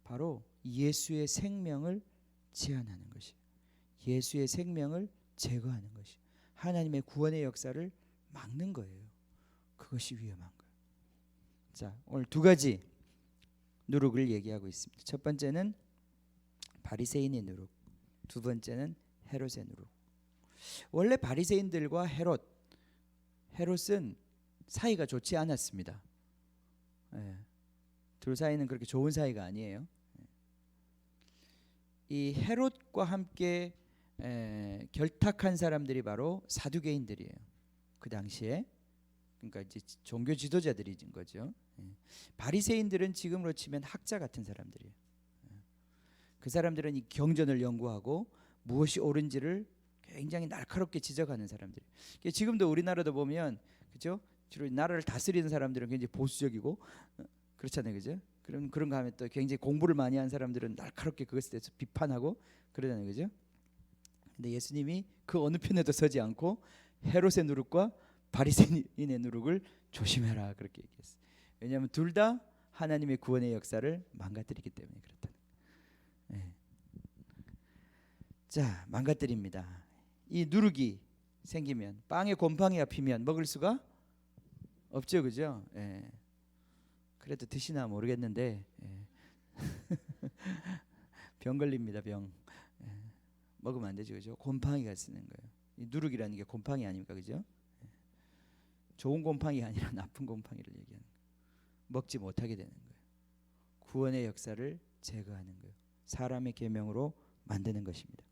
Speaker 1: 바로 예수의 생명을 제한하는 것이에요. 예수의 생명을 제거하는 것이에요. 하나님의 구원의 역사를 막는 거예요. 그것이 위험한 거예요. 자, 오늘 두 가지 누룩을 얘기하고 있습니다. 첫 번째는 바리새인의 누룩, 두 번째는 헤롯의 누룩. 원래 바리새인들과 헤롯은 사이가 좋지 않았습니다. 둘 사이는 그렇게 좋은 사이가 아니에요. 이 헤롯과 함께 결탁한 사람들이 바로 사두개인들이에요. 그 당시에. 그러니까 이제 종교 지도자들인 거죠. 바리새인들은 지금으로 치면 학자 같은 사람들이에요. 그 사람들은 이 경전을 연구하고 무엇이 옳은지를 굉장히 날카롭게 지적하는 사람들이에요. 지금도 우리나라도 보면 그죠? 주로 나라를 다스리는 사람들은 굉장히 보수적이고 그렇잖아요, 그죠? 그런 거 하면 또 굉장히 공부를 많이 한 사람들은 날카롭게 그것에 대해서 비판하고 그러잖아요, 그죠? 근데 예수님이 그 어느 편에도 서지 않고 헤롯의 누룩과 바리새인의 누룩을 조심해라 그렇게 얘기했어요. 왜냐하면 둘 다 하나님의 구원의 역사를 망가뜨리기 때문에 그렇다. 네. 자, 망가뜨립니다. 이 누룩이 생기면 빵에 곰팡이가 피면 먹을 수가 없죠, 그죠? 예. 그래도 드시나 모르겠는데 예. 병 걸립니다, 병. 예. 먹으면 안 되죠, 그죠? 곰팡이가 쓰는 거예요. 이 누룩이라는 게 곰팡이 아닙니까, 그죠? 예. 좋은 곰팡이가 아니라 나쁜 곰팡이를 얘기하는 거예요. 먹지 못하게 되는 거예요. 구원의 역사를 제거하는 거예요. 사람의 계명으로 만드는 것입니다.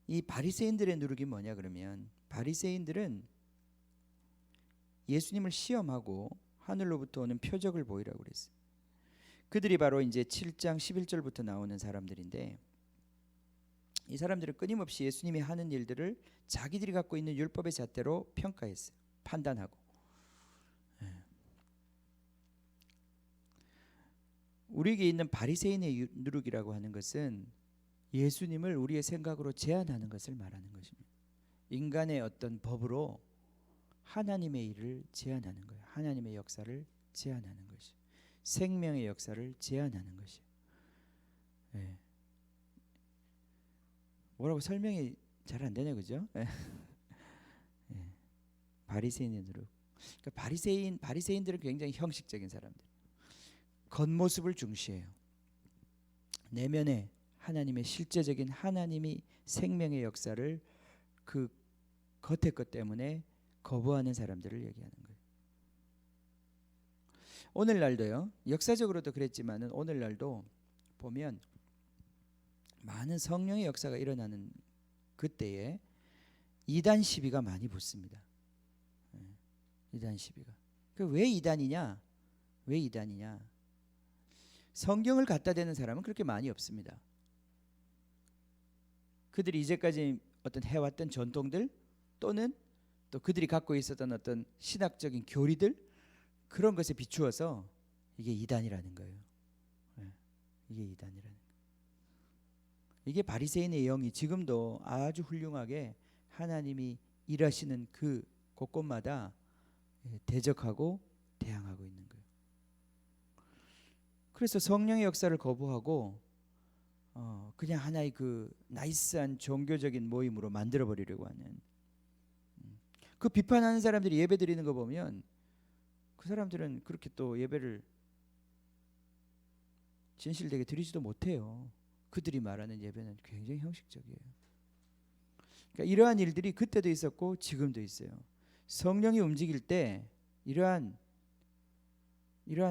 Speaker 1: 이 바리새인들의 누룩이 뭐냐 그러면 바리새인들은 예수님을 시험하고 하늘로부터 오는 표적을 보이라고 그랬어요. 그들이 바로 이제 7장 11절부터 나오는 사람들인데 이 사람들은 끊임없이 예수님이 하는 일들을 자기들이 갖고 있는 율법의 잣대로 평가했어요. 판단하고. 우리에게 있는 바리새인의 누룩이라고 하는 것은 예수님을 우리의 생각으로 제한하는 것을 말하는 것입니다. 인간의 어떤 법으로 하나님의 일을 제한하는 거예요. 하나님의 역사를 제한하는 것이. 생명의 역사를 제한하는 것이. 예. 뭐라고 설명이 잘 안 되네, 그죠? 예. 바리새인의 누룩. 그러니까 바리새인들은 굉장히 형식적인 사람들. 겉모습을 중시해요. 내면에 하나님의 실제적인 하나님이 생명의 역사를 그 겉의 것 때문에 거부하는 사람들을 얘기하는 거예요. 오늘날도요. 역사적으로도 그랬지만은 오늘날도 보면 많은 성령의 역사가 일어나는 그때에 이단 시비가 많이 붙습니다. 이단 시비가. 왜 이단이냐? 왜 이단이냐? 성경을 갖다 대는 사람은 그렇게 많이 없습니다. 그들이 이제까지 어떤 해왔던 전통들 또는 또 그들이 갖고 있었던 어떤 신학적인 교리들 그런 것에 비추어서 이게 이단이라는 거예요. 이게 이단이라는 거예요. 이게 바리새인의 영이 지금도 아주 훌륭하게 하나님이 일하시는 그 곳곳마다 대적하고 대항하고 있는 거예요. 그래서 성령의 역사를 거부하고 그냥 하나의 그 나이스한 종교적인 모임으로 만들어 버리려고 하는 그 비판하는 사람들이 예배 드리는 거 보면 그 사람들은 그렇게 또 예배를 진실되게 드리지도 못해요. 그들이 말하는 예배는 굉장히 형식적이에요. 그러니까 이러한 일들이 그때도 있었고 지금도 있어요. 성령이 움직일 때 이러한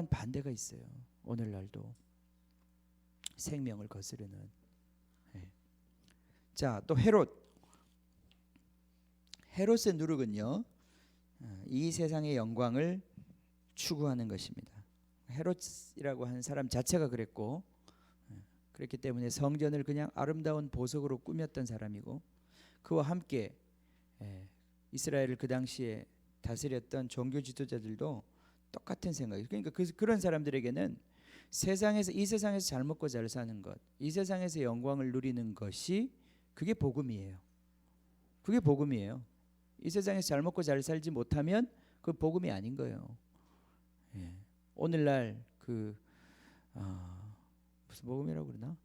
Speaker 1: 반대가 있어요. 오늘날도 생명을 거스르는. 자, 또 헤롯의 누룩은요, 이 세상의 영광을 추구하는 것입니다. 헤롯이라고 하는 사람 자체가 그랬고, 그렇기 때문에 성전을 그냥 아름다운 보석으로 꾸몄던 사람이고, 그와 함께 이스라엘을 그 당시에 다스렸던 종교 지도자들도 똑같은 생각이에요. 그러니까 그런 사람들에게는 이 세상에서 잘 먹고 잘 사는 것, 이 세상에서 영광을 누리는 것이 그게 복음이에요. 그게 복음이에요. 이 세상에서 잘 먹고 잘 살지 못하면 그 복음이 아닌 거예요. 오늘날 그 무슨 복음이라고 그러나?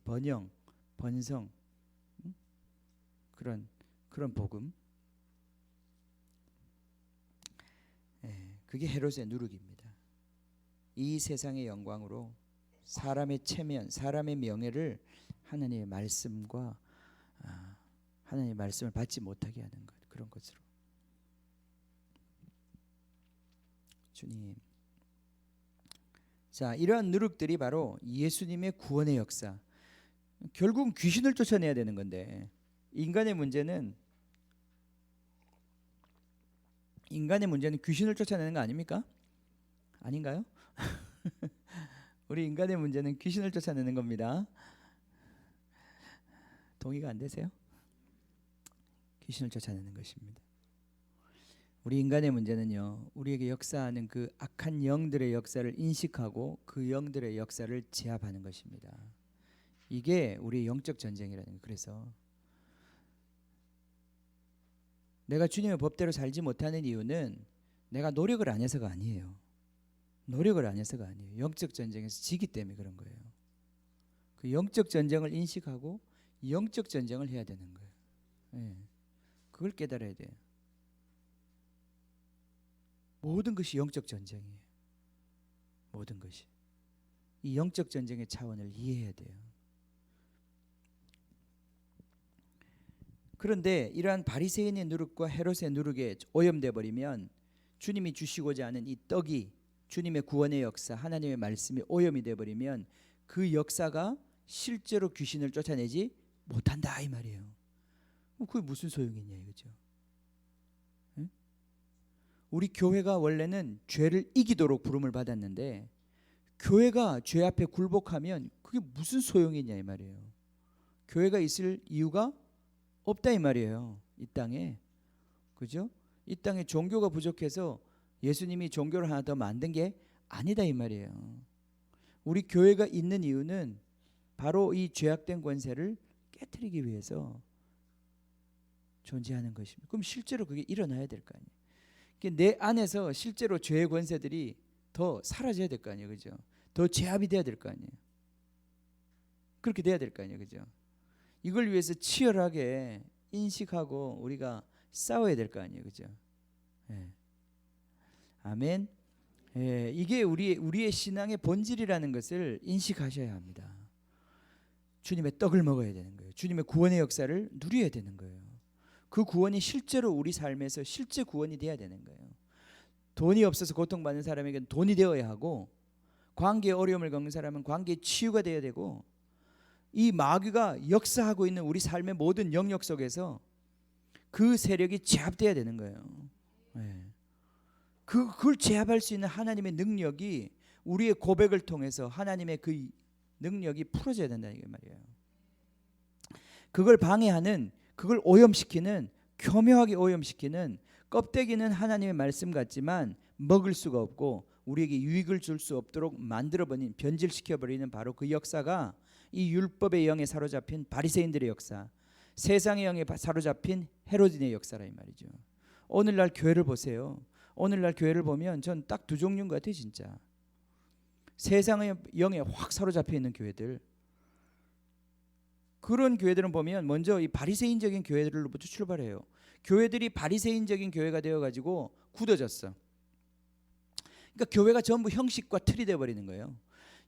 Speaker 1: 번영, 번성, 그런 복음. 그게 헤롯의 누룩입니다. 이 세상의 영광으로 사람의 체면, 사람의 명예를 하나님의 말씀과 하나님의 말씀을 받지 못하게 하는 것, 그런 것으로. 주님. 자, 이러한 누룩들이 바로 예수님의 구원의 역사. 결국은 귀신을 쫓아내야 되는 건데 인간의 문제는 인간의 문제는 귀신을 쫓아내는 거 아닙니까? 아닌가요? 우리 인간의 문제는 귀신을 쫓아내는 겁니다. 동의가 안 되세요? 귀신을 쫓아내는 것입니다. 우리 인간의 문제는요, 우리에게 역사하는 그 악한 영들의 역사를 인식하고 그 영들의 역사를 제압하는 것입니다. 이게 우리의 영적 전쟁이라는 거예요. 그래서 내가 주님의 법대로 살지 못하는 이유는 내가 노력을 안 해서가 아니에요. 노력을 안 해서가 아니에요. 영적 전쟁에서 지기 때문에 그런 거예요. 그 영적 전쟁을 인식하고 영적 전쟁을 해야 되는 거예요. 예. 그걸 깨달아야 돼요. 모든 것이 영적 전쟁이에요. 모든 것이. 이 영적 전쟁의 차원을 이해해야 돼요. 그런데 이러한 바리새인의 누룩과 헤롯의 누룩에 오염돼 버리면 주님이 주시고자 하는 이 떡이, 주님의 구원의 역사, 하나님의 말씀이 오염이 돼 버리면 그 역사가 실제로 귀신을 쫓아내지 못한다 이 말이에요. 그게 무슨 소용이냐 이거죠. 응? 우리 교회가 원래는 죄를 이기도록 부름을 받았는데 교회가 죄 앞에 굴복하면 그게 무슨 소용이냐 이 말이에요. 교회가 있을 이유가 없다 이 말이에요. 이 땅에. 그죠? 이 땅에 종교가 부족해서 예수님이 종교를 하나 더 만든 게 아니다 이 말이에요. 우리 교회가 있는 이유는 바로 이 죄악된 권세를 깨트리기 위해서 존재하는 것입니다. 그럼 실제로 그게 일어나야 될 거 아니에요. 내 안에서 실제로 죄의 권세들이 더 사라져야 될 거 아니에요. 그죠? 더 제압이 돼야 될 거 아니에요. 그렇게 돼야 될 거 아니에요. 그죠? 이걸 위해서 치열하게 인식하고 우리가 싸워야 될 거 아니에요. 그죠? 예. 아멘. 예, 이게 우리의 신앙의 본질이라는 것을 인식하셔야 합니다. 주님의 떡을 먹어야 되는 거예요. 주님의 구원의 역사를 누려야 되는 거예요. 그 구원이 실제로 우리 삶에서 실제 구원이 돼야 되는 거예요. 돈이 없어서 고통받는 사람에게는 돈이 되어야 하고, 관계에 어려움을 겪는 사람은 관계의 치유가 되어야 되고, 이 마귀가 역사하고 있는 우리 삶의 모든 영역 속에서 그 세력이 제압돼야 되는 거예요. 네. 그걸 제압할 수 있는 하나님의 능력이 우리의 고백을 통해서 하나님의 그 능력이 풀어져야 된다는 말이에요. 그걸 방해하는, 그걸 오염시키는, 교묘하게 오염시키는, 껍데기는 하나님의 말씀 같지만 먹을 수가 없고 우리에게 유익을 줄 수 없도록 만들어버린, 변질시켜버리는 바로 그 역사가 이 율법의 영에 사로잡힌 바리새인들의 역사, 세상의 영에 사로잡힌 헤로딘의 역사라 이 말이죠. 오늘날 교회를 보세요. 오늘날 교회를 보면 전 딱 두 종류인 것 같아요. 진짜 세상의 영에 확 사로잡혀 있는 교회들, 그런 교회들은 보면 먼저 이 바리새인적인 교회들로부터 출발해요. 교회들이 바리새인적인 교회가 되어가지고 굳어졌어. 그러니까 교회가 전부 형식과 틀이 되어버리는 거예요.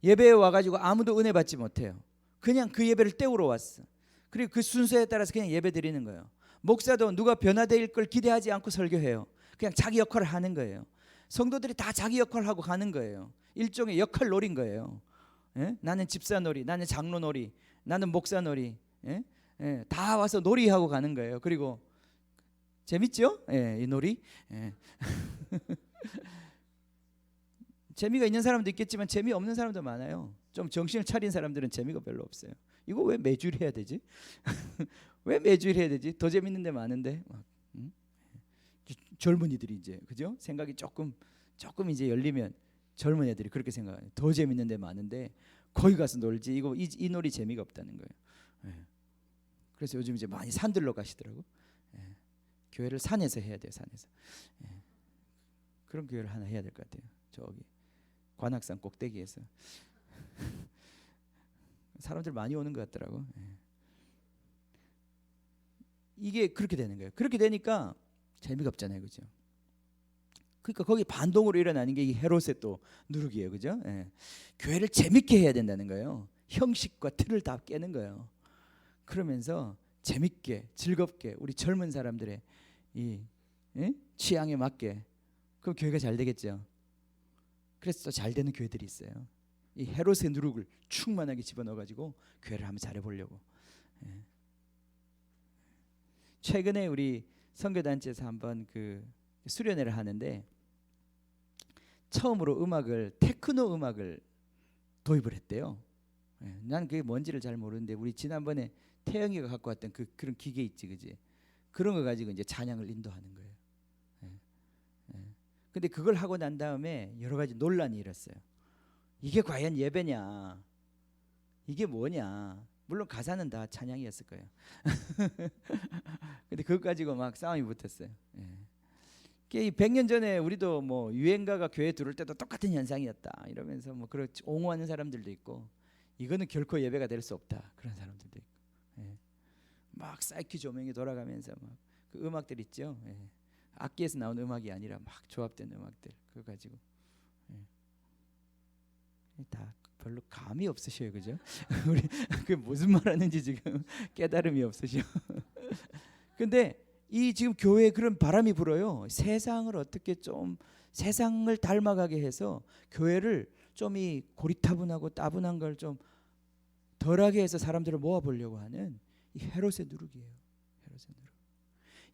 Speaker 1: 예배에 와가지고 아무도 은혜 받지 못해요. 그냥 그 예배를 때우러 왔어. 그리고 그 순서에 따라서 그냥 예배 드리는 거예요. 목사도 누가 변화될 걸 기대하지 않고 설교해요. 그냥 자기 역할을 하는 거예요. 성도들이 다 자기 역할을 하고 가는 거예요. 일종의 역할 놀인 거예요. 예? 나는 집사 놀이, 나는 장로 놀이, 나는 목사 놀이, 예? 예, 다 와서 놀이하고 가는 거예요. 그리고 재밌죠? 예, 이 놀이. 예. 재미가 있는 사람도 있겠지만 재미없는 사람도 많아요. 좀 정신을 차린 사람들은 재미가 별로 없어요. 이거 왜 매주 해야 되지? 왜 매주 해야 되지? 더 재밌는 데 많은데. 젊은이들이 이제, 그죠? 생각이 조금 이제 열리면 젊은 애들이 그렇게 생각해요. 더 재밌는 데 많은데 거기 가서 놀지. 이 놀이 재미가 없다는 거예요. 예. 그래서 요즘 이제 많이 산들로 가시더라고. 예. 교회를 산에서 해야 돼요. 산에서. 예. 그런 교회를 하나 해야 될 것 같아요. 저기 관악산 꼭대기에서 사람들 많이 오는 것 같더라고. 예. 이게 그렇게 되는 거예요. 그렇게 되니까 재미가 없잖아요, 그죠? 그러니까 거기 반동으로 일어나는 게 이 헤롯의 또 누룩이에요, 그죠? 예. 교회를 재밌게 해야 된다는 거예요. 형식과 틀을 다 깨는 거예요. 그러면서 재밌게, 즐겁게 우리 젊은 사람들의 이 취향에 맞게, 그럼 교회가 잘 되겠죠. 그래서 또 잘 되는 교회들이 있어요. 이 헤롯의 누룩을 충만하게 집어넣어가지고 교회를 한번 잘해보려고. 최근에 우리 선교단체에서 한번 그 수련회를 하는데 처음으로 테크노 음악을 도입을 했대요. 난 그게 뭔지를 잘 모르는데 우리 지난번에 태영이가 갖고 왔던 그런 기계 있지, 그지? 그런 거 가지고 이제 찬양을 인도하는 거예요. 근데 그걸 하고 난 다음에 여러 가지 논란이 일었어요. 이게 과연 예배냐? 이게 뭐냐? 물론 가사는 다 찬양이었을 거예요. 근데 그거 가지고 막 싸움이 붙었어요. 이 100년 전에 우리도 뭐 유행가가 교회 들어올 때도 똑같은 현상이었다 이러면서 뭐 그렇게 옹호하는 사람들도 있고, 이거는 결코 예배가 될 수 없다 그런 사람들도 있고, 막 사이키 조명이 돌아가면서 막 그 음악들 있죠. 악기에서 나온 음악이 아니라 막 조합된 음악들, 그거 가지고 다 별로 감이 없으셔요, 그죠? 우리 그 무슨 말하는지 지금 깨달음이 없으셔. 근데 이 지금 교회에 그런 바람이 불어요. 세상을 어떻게 좀 세상을 닮아가게 해서 교회를 좀 이 고리타분하고 따분한 걸 좀 덜하게 해서 사람들을 모아보려고 하는 이 헤롯의 누룩이에요. 헤롯의 누룩.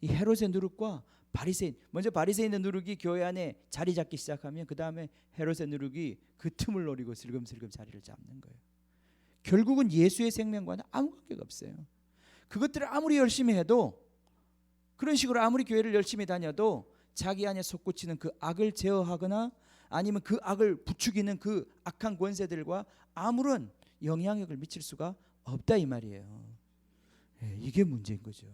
Speaker 1: 이 헤롯의 누룩과 바리새인, 먼저 바리새인의 누룩이 교회 안에 자리 잡기 시작하면 그 다음에 헤롯의 누룩이 그 틈을 노리고 슬금슬금 자리를 잡는 거예요. 결국은 예수의 생명과는 아무 관계가 없어요. 그것들을 아무리 열심히 해도, 그런 식으로 아무리 교회를 열심히 다녀도 자기 안에 솟구치는 그 악을 제어하거나 아니면 그 악을 부추기는 그 악한 권세들과 아무런 영향력을 미칠 수가 없다 이 말이에요. 이게 문제인 거죠.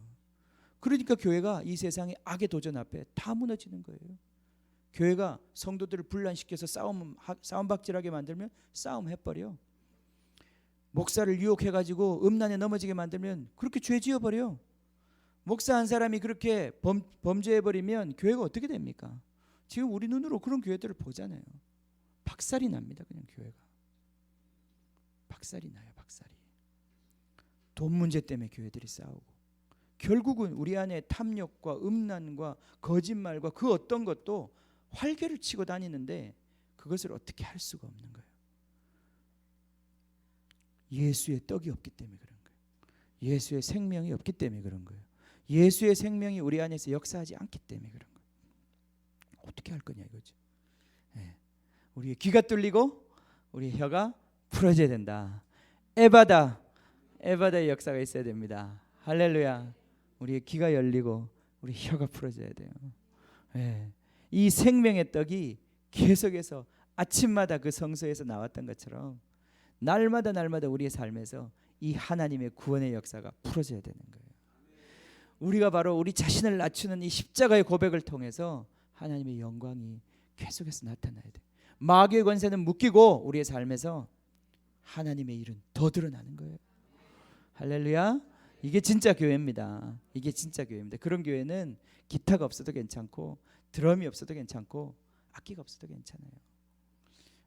Speaker 1: 그러니까 교회가 이 세상의 악의 도전 앞에 다 무너지는 거예요. 교회가 성도들을 분란시켜서 싸움박질하게 만들면 싸움 해버려. 목사를 유혹해가지고 음란에 넘어지게 만들면 그렇게 죄 지어버려. 목사 한 사람이 그렇게 범죄해버리면 교회가 어떻게 됩니까? 지금 우리 눈으로 그런 교회들을 보잖아요. 박살이 납니다. 그냥 교회가 박살이 나요. 박살이. 돈 문제 때문에 교회들이 싸우고, 결국은 우리 안에 탐욕과 음란과 거짓말과 그 어떤 것도 활개를 치고 다니는데 그것을 어떻게 할 수가 없는 거예요. 예수의 떡이 없기 때문에 그런 거예요. 예수의 생명이 없기 때문에 그런 거예요. 예수의 생명이 우리 안에서 역사하지 않기 때문에 그런 거예요. 어떻게 할 거냐 이거죠. 우리의 귀가 뚫리고 우리 혀가 풀어져야 된다. 에바다의 역사가 있어야 됩니다. 할렐루야. 우리의 귀가 열리고 우리 혀가 풀어져야 돼요. 이 생명의 떡이 계속해서 아침마다 그 성소에서 나왔던 것처럼 날마다 우리의 삶에서 이 하나님의 구원의 역사가 풀어져야 되는 거예요. 우리가 바로 우리 자신을 낮추는 이 십자가의 고백을 통해서 하나님의 영광이 계속해서 나타나야 돼. 마귀의 권세는 묶이고 우리의 삶에서 하나님의 일은 더 드러나는 거예요. 할렐루야. 이게 진짜 교회입니다. 이게 진짜 교회입니다. 그런 교회는 기타가 없어도 괜찮고 드럼이 없어도 괜찮고 악기가 없어도 괜찮아요.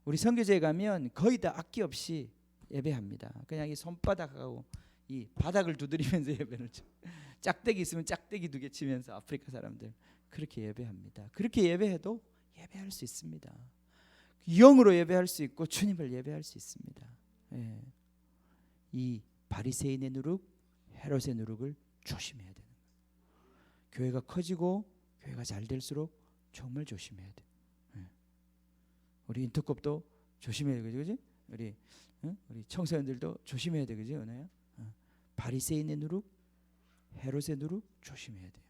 Speaker 1: 우리 선교제에 가면 거의 다 악기 없이 예배합니다. 그냥 이 손바닥하고 이 바닥을 두드리면서 예배를 쳐. 짝대기 있으면 짝대기 2개 치면서 아프리카 사람들 그렇게 예배합니다. 그렇게 예배해도 예배할 수 있습니다. 영으로 예배할 수 있고 주님을 예배할 수 있습니다. 이 바리새인의 누룩, 헤롯의 누룩을 조심해야 되는 거예요. 교회가 커지고 교회가 잘 될수록 정말 조심해야 돼. 우리 인터컵도 조심해야 돼, 그지? 우리 청소년들도 조심해야 돼, 그지? 은혜야. 바리새인의 누룩, 헤롯의 누룩 조심해야 돼요.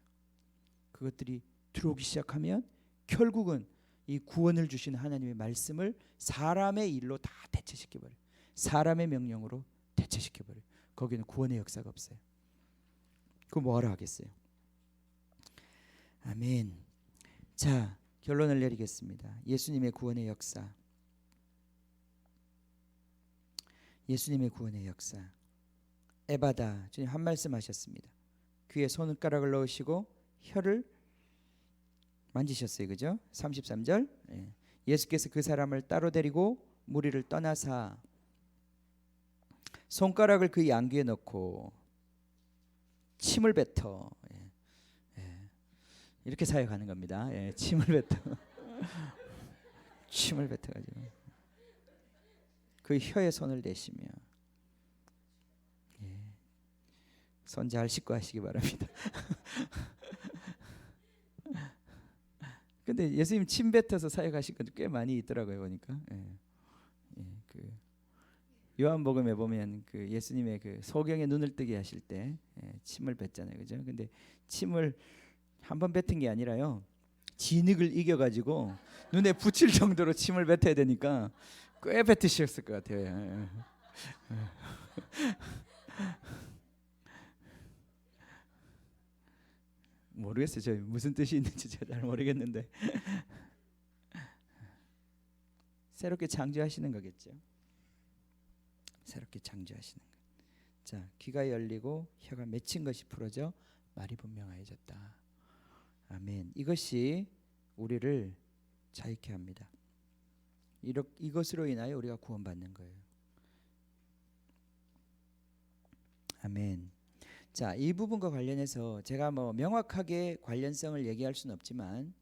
Speaker 1: 그것들이 들어오기 시작하면 결국은 이 구원을 주신 하나님의 말씀을 사람의 일로 다 대체시켜버려요. 사람의 명령으로 대체시켜버려요. 거기는 구원의 역사가 없어요. 그거 뭐하러 하겠어요? 아멘. 자, 결론을 내리겠습니다. 예수님의 구원의 역사. 예수님의 구원의 역사. 에바다. 주님 한 말씀 하셨습니다. 귀에 손가락을 넣으시고 혀를 만지셨어요. 그죠? 33절. 예수께서 그 사람을 따로 데리고 무리를 떠나사 손가락을 그 양귀에 넣고 침을 뱉어. 이렇게 사역하는 겁니다. 침을 뱉어. 침을 뱉어가지고 그 혀에 손을 대시며 손 잘 씻고 하시기 바랍니다. 근데 예수님 침 뱉어서 사역하신 건 꽤 많이 있더라고요 보니까. 그 요한복음에 보면 그 예수님의 그 소경의 눈을 뜨게 하실 때 침을 뱉잖아요, 그죠? 근데 침을 한 번 뱉은 게 아니라요, 진흙을 이겨가지고 눈에 붙일 정도로 침을 뱉어야 되니까 꽤 뱉으셨을 것 같아요. 모르겠어요. 저 무슨 뜻이 있는지 잘 모르겠는데 새롭게 창조하시는 거겠죠. 새롭게 창조하시는 것. 자, 귀가 열리고 혀가 맺힌 것이 풀어져 말이 분명해졌다. 아멘. 이것이 우리를 자유케 합니다. 이것으로 인하여 우리가 구원받는 거예요. 아멘. 자, 이 부분과 관련해서 제가 뭐 명확하게 관련성을 얘기할 수는 없지만,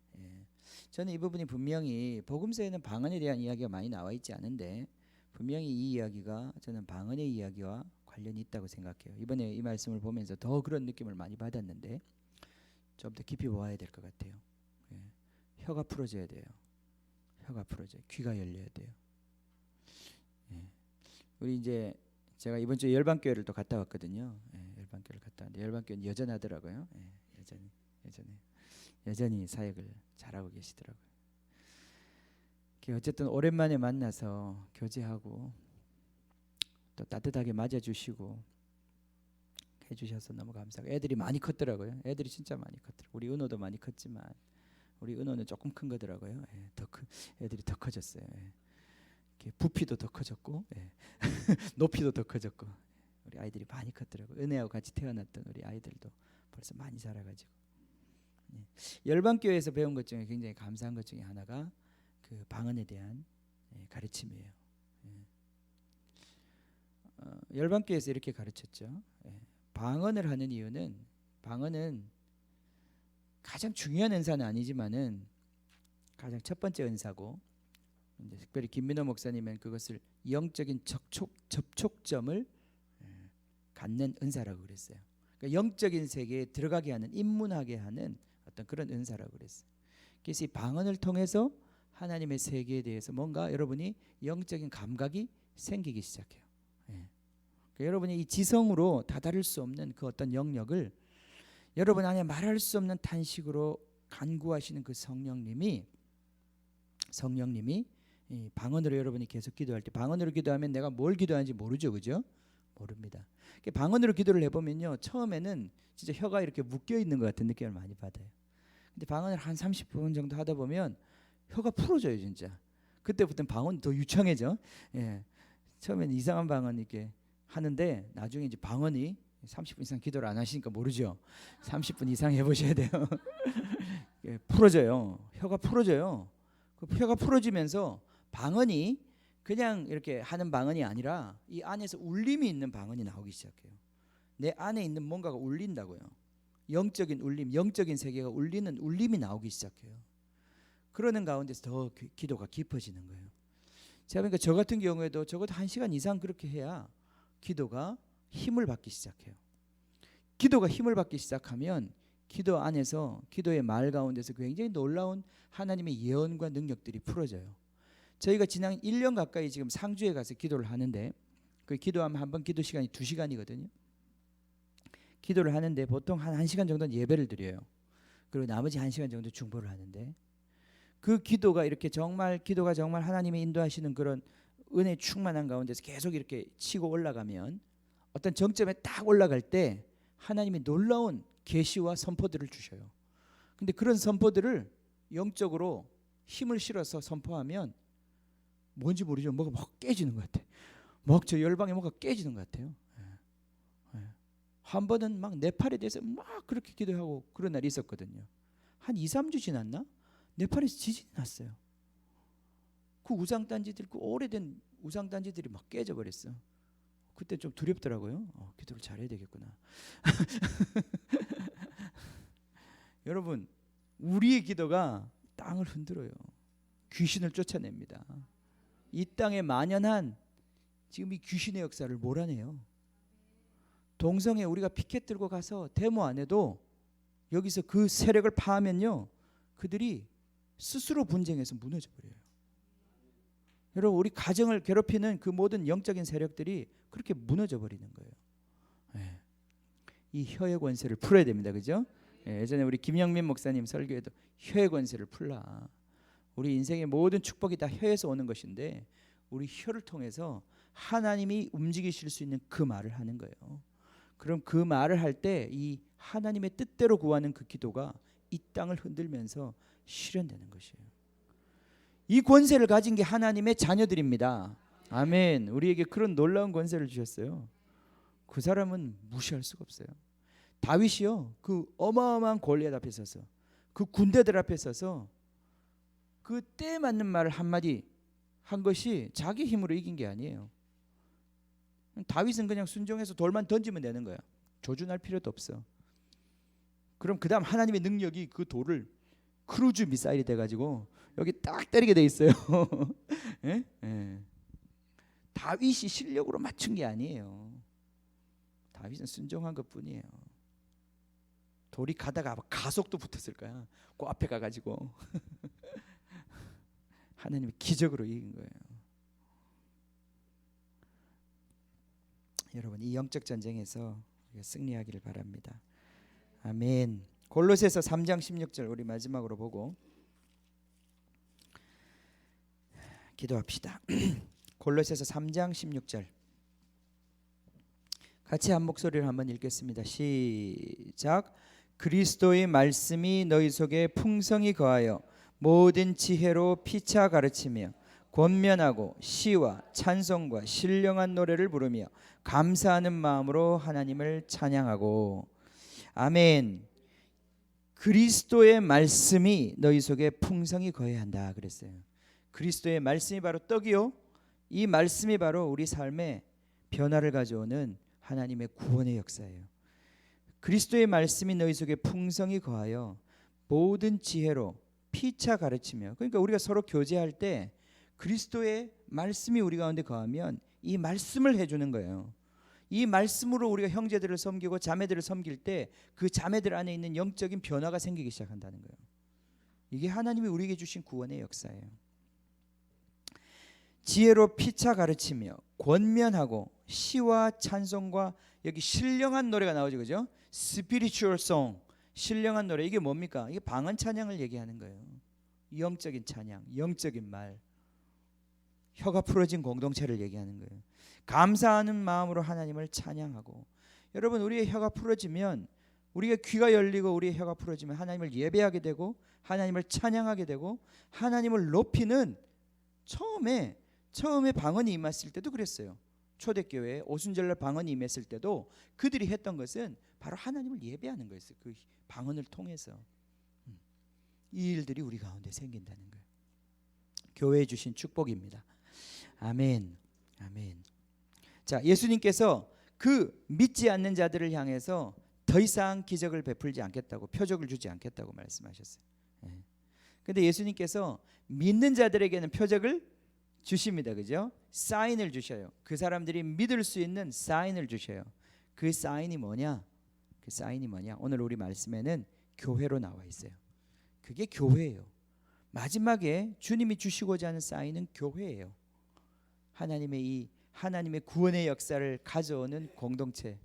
Speaker 1: 저는 이 부분이 분명히 복음서에는 방언에 대한 이야기가 많이 나와 있지 않은데 분명히 이 이야기가 저는 방언의 이야기와 관련이 있다고 생각해요. 이번에 이 말씀을 보면서 더 그런 느낌을 많이 받았는데 좀 더 깊이 보아야 될 것 같아요. 혀가 풀어져야 돼요. 혀가 풀어져요. 귀가 열려야 돼요. 우리 이제 제가 이번 주에 열방교회를 또 갔다 왔거든요. 열방교회를 갔다 왔는데 열방교회는 여전하더라고요. 여전히 사역을 잘하고 계시더라고요. 어쨌든 오랜만에 만나서 교제하고 또 따뜻하게 맞아주시고 해주셔서 너무 감사하고, 애들이 많이 컸더라고요. 애들이 진짜 많이 컸더라고요. 우리 은호도 많이 컸지만 우리 은호는 조금 큰 거더라고요. 애들이 더 커졌어요. 부피도 더 커졌고 높이도 더 커졌고 우리 아이들이 많이 컸더라고요. 은혜하고 같이 태어났던 우리 아이들도 벌써 많이 자라가지고. 열방교회에서 배운 것 중에 굉장히 감사한 것 중에 하나가 그 방언에 대한 가르침이에요. 열방교회에서 이렇게 가르쳤죠. 방언을 하는 이유는, 방언은 가장 중요한 은사는 아니지만은 가장 첫 번째 은사고, 특별히 김민호 목사님은 그것을 영적인 접촉점을 갖는 은사라고 그랬어요. 그러니까 영적인 세계에 들어가게 하는, 입문하게 하는 어떤 그런 은사라고 그랬어요. 그래서 이 방언을 통해서 하나님의 세계에 대해서 뭔가 여러분이 영적인 감각이 생기기 시작해요. 그러니까 여러분이 이 지성으로 다다를 수 없는 그 어떤 영역을 여러분 안에 말할 수 없는 탄식으로 간구하시는 그 성령님이 이 방언으로 여러분이 계속 기도할 때, 방언으로 기도하면 내가 뭘 기도하는지 모르죠, 그죠? 모릅니다. 방언으로 기도를 해보면요, 처음에는 진짜 혀가 이렇게 묶여 있는 것 같은 느낌을 많이 받아요. 근데 방언을 한 30분 정도 하다 보면 혀가 풀어져요, 진짜. 그때부터는 방언이 더 유창해져. 처음에는 이상한 방언 이렇게 하는데 나중에 이제 방언이 30분 이상 기도를 안 하시니까 모르죠. 30분 이상 해보셔야 돼요. 풀어져요. 혀가 풀어져요. 그 혀가 풀어지면서 방언이 그냥 이렇게 하는 방언이 아니라 이 안에서 울림이 있는 방언이 나오기 시작해요. 내 안에 있는 뭔가가 울린다고요. 영적인 울림, 영적인 세계가 울리는 울림이 나오기 시작해요. 그러는 가운데서 더 기도가 깊어지는 거예요. 제가 보니까 저 같은 경우에도 적어도 1시간 이상 그렇게 해야 기도가 힘을 받기 시작해요. 기도가 힘을 받기 시작하면 기도 안에서, 기도의 말 가운데서 굉장히 놀라운 하나님의 예언과 능력들이 풀어져요. 저희가 지난 1년 가까이 지금 상주에 가서 기도를 하는데, 그 기도하면 한 번 기도 시간이 2시간이거든요. 기도를 하는데 보통 한 1시간 정도는 예배를 드려요. 그리고 나머지 1시간 정도 중보를 하는데, 그 기도가 이렇게 정말, 기도가 정말 하나님의 인도하시는 그런 은혜 충만한 가운데서 계속 이렇게 치고 올라가면 어떤 정점에 딱 올라갈 때 하나님이 놀라운 계시와 선포들을 주셔요. 근데 그런 선포들을 영적으로 힘을 실어서 선포하면 뭔지 모르죠. 뭐가 막 깨지는 것 같아. 막 저 열방에 뭐가 깨지는 것 같아요. 한 번은 막 네팔에 대해서 막 그렇게 기도하고 그런 날이 있었거든요. 한 2, 3주 지났나? 네팔에서 지진이 났어요. 그 우상단지들, 그 오래된 우상단지들이 막 깨져버렸어. 그때 좀 두렵더라고요. 기도를 잘해야 되겠구나. 여러분, 우리의 기도가 땅을 흔들어요. 귀신을 쫓아냅니다. 이 땅에 만연한 지금 이 귀신의 역사를 몰아내요. 동성애 우리가 피켓 들고 가서 데모 안 해도 여기서 그 세력을 파하면요, 그들이 스스로 분쟁해서 무너져 버려요. 여러분, 우리 가정을 괴롭히는 그 모든 영적인 세력들이 그렇게 무너져 버리는 거예요. 예. 이 혀의 권세를 풀어야 됩니다. 그죠? 예, 예전에 우리 김영민 목사님 설교에도 혀의 권세를 풀라. 우리 인생의 모든 축복이 다 혀에서 오는 것인데 우리 혀를 통해서 하나님이 움직이실 수 있는 그 말을 하는 거예요. 그럼 그 말을 할 때 이 하나님의 뜻대로 구하는 그 기도가 이 땅을 흔들면서 실현되는 것이에요. 이 권세를 가진 게 하나님의 자녀들입니다. 아멘. 우리에게 그런 놀라운 권세를 주셨어요. 그 사람은 무시할 수가 없어요. 다윗이요, 그 어마어마한 골리앗 앞에 서서, 그 군대들 앞에 서서 그 때에 맞는 말을 한마디 한 것이 자기 힘으로 이긴 게 아니에요. 다윗은 그냥 순종해서 돌만 던지면 되는 거야. 조준할 필요도 없어. 그럼 그 다음 하나님의 능력이 그 돌을 크루즈 미사일이 돼가지고 여기 딱 때리게 돼 있어요. 예? 예. 다윗이 실력으로 맞춘 게 아니에요. 다윗은 순종한 것뿐이에요. 돌이 가다가 가속도 붙었을 거야. 그 앞에 가가지고 하나님이 기적으로 이긴 거예요. 여러분, 이 영적 전쟁에서 승리하기를 바랍니다. 아멘. 골로새서 3장 16절 우리 마지막으로 보고 기도합시다. 골로새서 3장 16절 같이 한 목소리로 한번 읽겠습니다. 시작. 그리스도의 말씀이 너희 속에 풍성히 거하여 모든 지혜로 피차 가르치며 권면하고 시와 찬송과 신령한 노래를 부르며 감사하는 마음으로 하나님을 찬양하고. 아멘. 그리스도의 말씀이 너희 속에 풍성히 거해야 한다 그랬어요. 그리스도의 말씀이 바로 떡이요, 이 말씀이 바로 우리 삶에 변화를 가져오는 하나님의 구원의 역사예요. 그리스도의 말씀이 너희 속에 풍성히 거하여 모든 지혜로 피차 가르치며, 그러니까 우리가 서로 교제할 때 그리스도의 말씀이 우리 가운데 거하면 이 말씀을 해주는 거예요. 이 말씀으로 우리가 형제들을 섬기고 자매들을 섬길 때 그 자매들 안에 있는 영적인 변화가 생기기 시작한다는 거예요. 이게 하나님이 우리에게 주신 구원의 역사예요. 지혜로 피차 가르치며 권면하고 시와 찬송과, 여기 신령한 노래가 나오죠, 그죠? Spiritual song, 신령한 노래. 이게 뭡니까? 이게 방언 찬양을 얘기하는 거예요. 영적인 찬양, 영적인 말, 혀가 풀어진 공동체를 얘기하는 거예요. 감사하는 마음으로 하나님을 찬양하고. 여러분, 우리의 혀가 풀어지면, 우리의 귀가 열리고 우리의 혀가 풀어지면 하나님을 예배하게 되고 하나님을 찬양하게 되고 하나님을 높이는, 처음에 방언이 임했을 때도 그랬어요. 초대교회에 오순절날 방언이 임했을 때도 그들이 했던 것은 바로 하나님을 예배하는 거였어요. 그 방언을 통해서. 이 일들이 우리 가운데 생긴다는 거예요. 교회에 주신 축복입니다. 아멘. 아멘. 자, 예수님께서 그 믿지 않는 자들을 향해서 더 이상 기적을 베풀지 않겠다고, 표적을 주지 않겠다고 말씀하셨어요. 근데 예수님께서 믿는 자들에게는 표적을 주십니다. 그죠? 사인을 주셔요. 그 사람들이 믿을 수 있는 사인을 주셔요. 그 사인이 뭐냐? 그 사인이 뭐냐? 오늘 우리 말씀에는 교회로 나와 있어요. 그게 교회예요. 마지막에 주님이 주시고자 하는 사인은 교회예요. 하나님의 구원의 역사를 가져오는 공동체.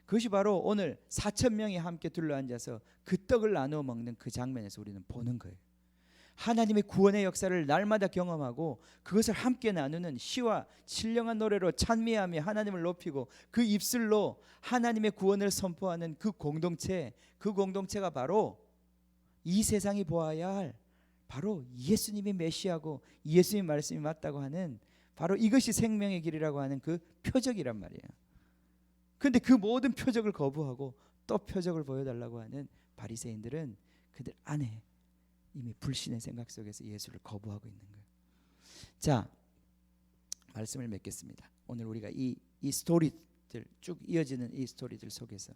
Speaker 1: 그것이 바로 오늘 4,000명이 함께 둘러앉아서 그 떡을 나누어 먹는 그 장면에서 우리는 보는 거예요. 하나님의 구원의 역사를 날마다 경험하고 그것을 함께 나누는 시와 신령한 노래로 찬미하며 하나님을 높이고 그 입술로 하나님의 구원을 선포하는 그 공동체, 그 공동체가 바로 이 세상이 보아야 할 바로 예수님이 메시아고 예수님의 말씀이 맞다고 하는, 바로 이것이 생명의 길이라고 하는 그 표적이란 말이에요. 그런데 그 모든 표적을 거부하고 또 표적을 보여달라고 하는 바리새인들은 그들 안에 이미 불신의 생각 속에서 예수를 거부하고 있는 거예요. 자, 말씀을 맺겠습니다. 오늘 우리가 이 스토리들, 쭉 이어지는 이 스토리들 속에서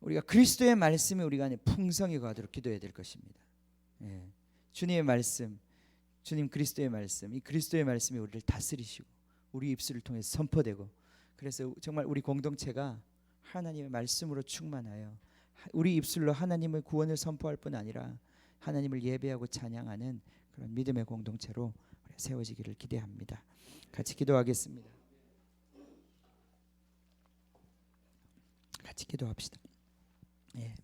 Speaker 1: 우리가 그리스도의 말씀이 우리 안에 풍성히 거하도록 기도해야 될 것입니다. 주님의 말씀, 주님 그리스도의 말씀, 이 그리스도의 말씀이 우리를 다스리시고 우리 입술을 통해서 선포되고, 그래서 정말 우리 공동체가 하나님의 말씀으로 충만하여 우리 입술로 하나님의 구원을 선포할 뿐 아니라 하나님을 예배하고 찬양하는 그런 믿음의 공동체로 세워지기를 기대합니다. 같이 기도하겠습니다. 같이 기도합시다. 예.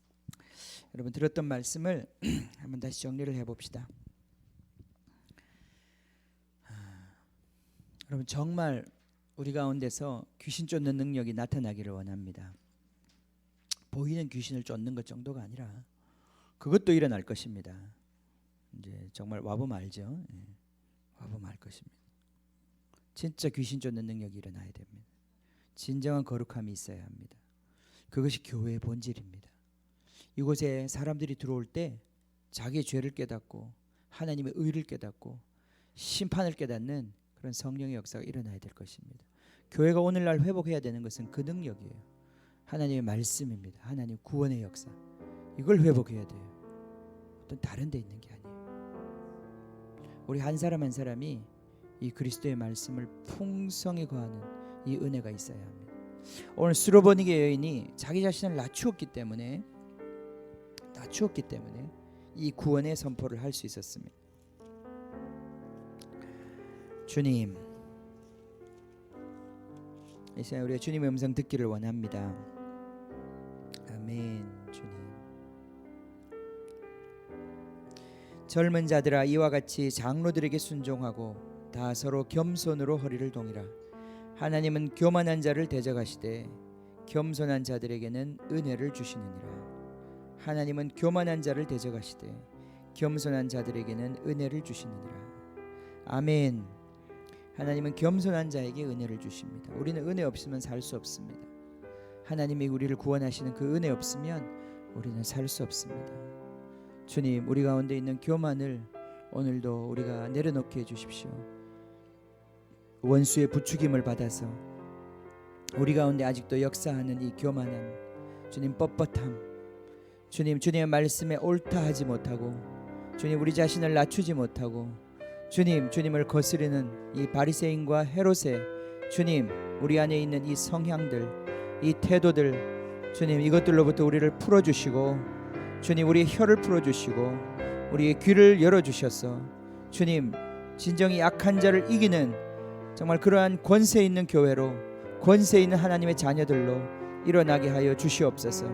Speaker 1: 여러분 들었던 말씀을 한번 다시 정리를 해봅시다. 여러분 정말 우리 가운데서 귀신 쫓는 능력이 나타나기를 원합니다. 보이는 귀신을 쫓는 것 정도가 아니라 그것도 일어날 것입니다. 이제 정말 와보면 알죠. 예. 와보면 알 것입니다. 진짜 귀신 쫓는 능력이 일어나야 됩니다. 진정한 거룩함이 있어야 합니다. 그것이 교회의 본질입니다. 이곳에 사람들이 들어올 때 자기의 죄를 깨닫고 하나님의 의를 깨닫고 심판을 깨닫는 그런 성령의 역사가 일어나야 될 것입니다. 교회가 오늘날 회복해야 되는 것은 그 능력이에요. 하나님의 말씀입니다. 하나님 구원의 역사, 이걸 회복해야 돼요. 어떤 다른 데 있는 게 아니에요. 우리 한 사람 한 사람이 이 그리스도의 말씀을 풍성히 거하는 이 은혜가 있어야 합니다. 오늘 수로버니게 여인이 자기 자신을 낮추었기 때문에 이 구원의 선포를 할 수 있었습니다. 주님, 이 시간 우리가 주님의 음성 듣기를 원합니다. 아멘. 주님, 젊은 자들아 이와 같이 장로들에게 순종하고 다 서로 겸손으로 허리를 동이라. 하나님은 교만한 자를 대적하시되 겸손한 자들에게는 은혜를 주시느니라. 하나님은 교만한 자를 대적하시되 겸손한 자들에게는 은혜를 주시느니라. 아멘. 하나님은 겸손한 자에게 은혜를 주십니다. 우리는 은혜 없으면 살 수 없습니다. 하나님이 우리를 구원하시는 그 은혜 없으면 우리는 살 수 없습니다. 주님, 우리 가운데 있는 교만을 오늘도 우리가 내려놓게 해주십시오. 원수의 부추김을 받아서 우리 가운데 아직도 역사하는 이 교만함, 주님 뻣뻣함, 주님, 주님의 말씀에 옳다 하지 못하고, 주님 우리 자신을 낮추지 못하고, 주님, 주님을 거스르는 이 바리새인과 헤롯의 주님, 우리 안에 있는 이 성향들, 이 태도들, 주님 이것들로부터 우리를 풀어주시고, 주님 우리의 혀를 풀어주시고 우리의 귀를 열어주셔서 주님 진정히 약한 자를 이기는 정말 그러한 권세 있는 교회로, 권세 있는 하나님의 자녀들로 일어나게 하여 주시옵소서.